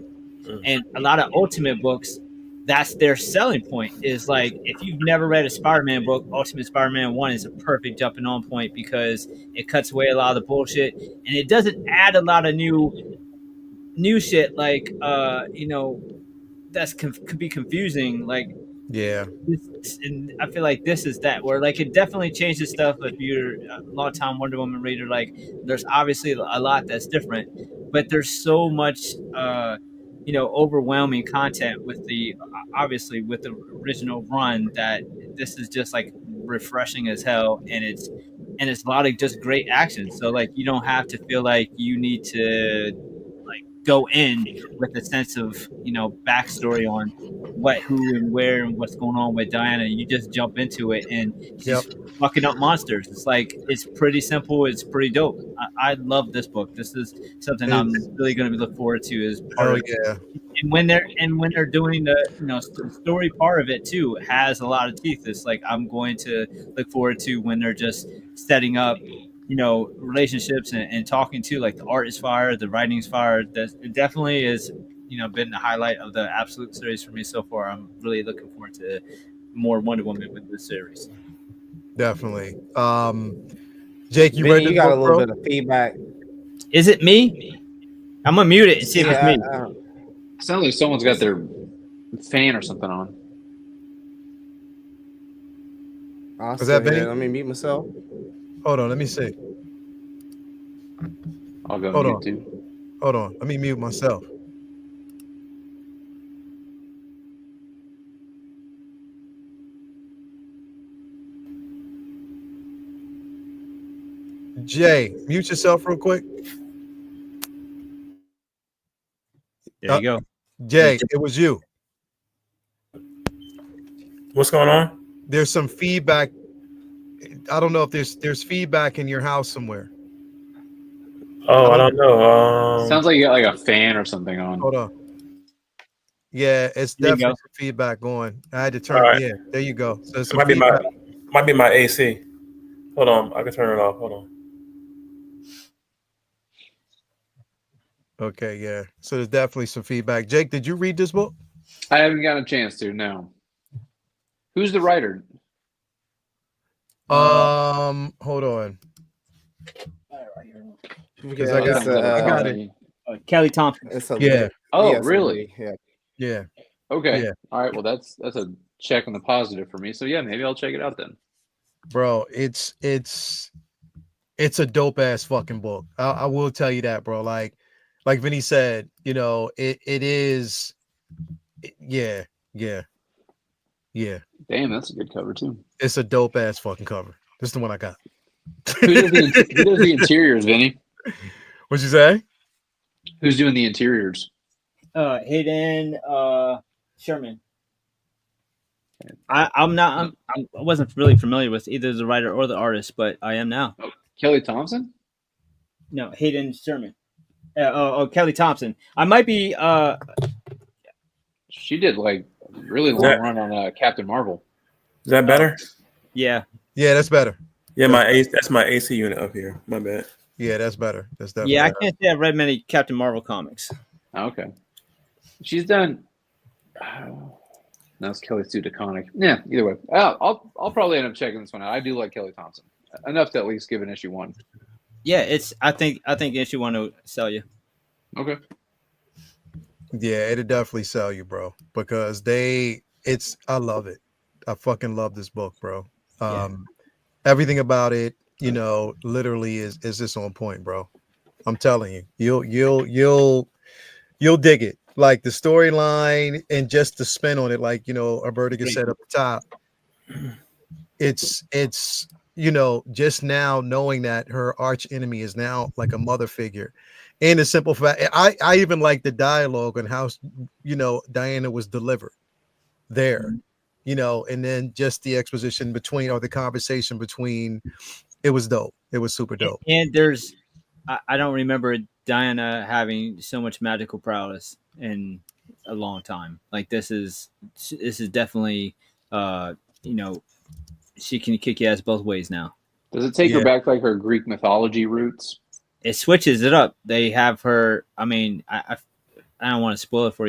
mm. And a lot of Ultimate books, that's their selling point, is like if you've never read a Spider-Man book, Ultimate Spider-Man 1 is a perfect jumping on point because it cuts away a lot of the bullshit, and it doesn't add a lot of new shit like that's could be confusing, like Yeah. and I feel like this is that, where like it definitely changes stuff. If you're a long time Wonder Woman reader, like there's obviously a lot that's different, but there's so much overwhelming content with the obviously with the original run, that this is just like refreshing as hell, and it's a lot of just great action. So like you don't have to feel like you need to like go in with a sense of backstory on what, who, and where, and what's going on with Diana. You just jump into it, and Yep. she's fucking up monsters. It's like it's pretty simple. It's pretty dope. I love this book. This is something It's I'm really going to look forward to as part hell of. yeah. And when they're doing the story part of it too, has a lot of teeth. It's like I'm going to look forward to when they're just setting up relationships, and talking to, like, the art is fire, the writing is fire. That it definitely is been the highlight of the Absolute series for me so far. I'm really looking forward to more Wonder Woman with this series. Definitely. Jake, you read Vinny, this you got a book, little bro? bit of feedback. Is it me? I'm gonna mute it and see if it's Yeah, me. Sounds like someone's got their fan or something on. I'll Was still that hear it. Benny? Let me mute myself. Hold on, let me see. I'll go Hold mute on. too. Hold on. Let me mute myself. Jay, mute yourself real quick. There you go. Jay, it was you. What's going on? There's some feedback. I don't know if there's feedback in your house somewhere. Oh, I don't know. Sounds like you got like a fan or something on. Hold on. Yeah, it's There you definitely go. some feedback going. I had to All turn. right. Yeah, there you go. So It some might be feedback. my AC. Hold on, I can turn it off. Hold on. Okay, yeah. So there's definitely some feedback. Jake, did you read this book? I haven't gotten a chance to. No. Who's the writer? Hold on. Because I got it. Kelly Thompson. It's a Yeah. Oh, yeah, it's a really? Lee, yeah. Yeah. Okay. Yeah. All right. Well, that's a check on the positive for me. So yeah, maybe I'll check it out then. Bro, it's a dope ass fucking book. I will tell you that, bro. Like Vinny said, it is. Yeah. Damn, that's a good cover too. It's a dope ass fucking cover. This is the one I got. Who does the interiors, Vinny? What'd you say? Who's doing the interiors? Hayden Sherman. I wasn't really familiar with either the writer or the artist, but I am now. Kelly Thompson? No, Hayden Sherman. Kelly Thompson. I might be. She did like a really long run on Captain Marvel. Is that better? Yeah. Yeah, that's better. Yeah, that's my AC unit up here. My bad. Yeah, that's better. That's definitely Yeah, I better. can't say I've read many Captain Marvel comics. Okay. She's done. Now it's Kelly Sue DeConnick. Yeah, either way. I'll probably end up checking this one out. I do like Kelly Thompson enough to at least give an issue 1. Yeah, it's. I think issue 1 will sell you. Okay. Yeah, it'll definitely sell you, bro. Because I love it. I fucking love this book, bro. Everything about it, literally is just on point, bro. I'm telling you, you'll dig it. Like the storyline and just the spin on it, like Alberta said up the top. It's just now knowing that her arch enemy is now like a mother figure, and the simple fact I even like the dialogue on how Diana was delivered there, and then just the exposition between or the conversation between. It was dope. It was super dope. And there's, I don't remember Diana having so much magical prowess in a long time. Like this is definitely, she can kick your ass both ways now. Does it take her back to like her Greek mythology roots? It switches it up. They have her. I mean, I don't want to spoil it for you.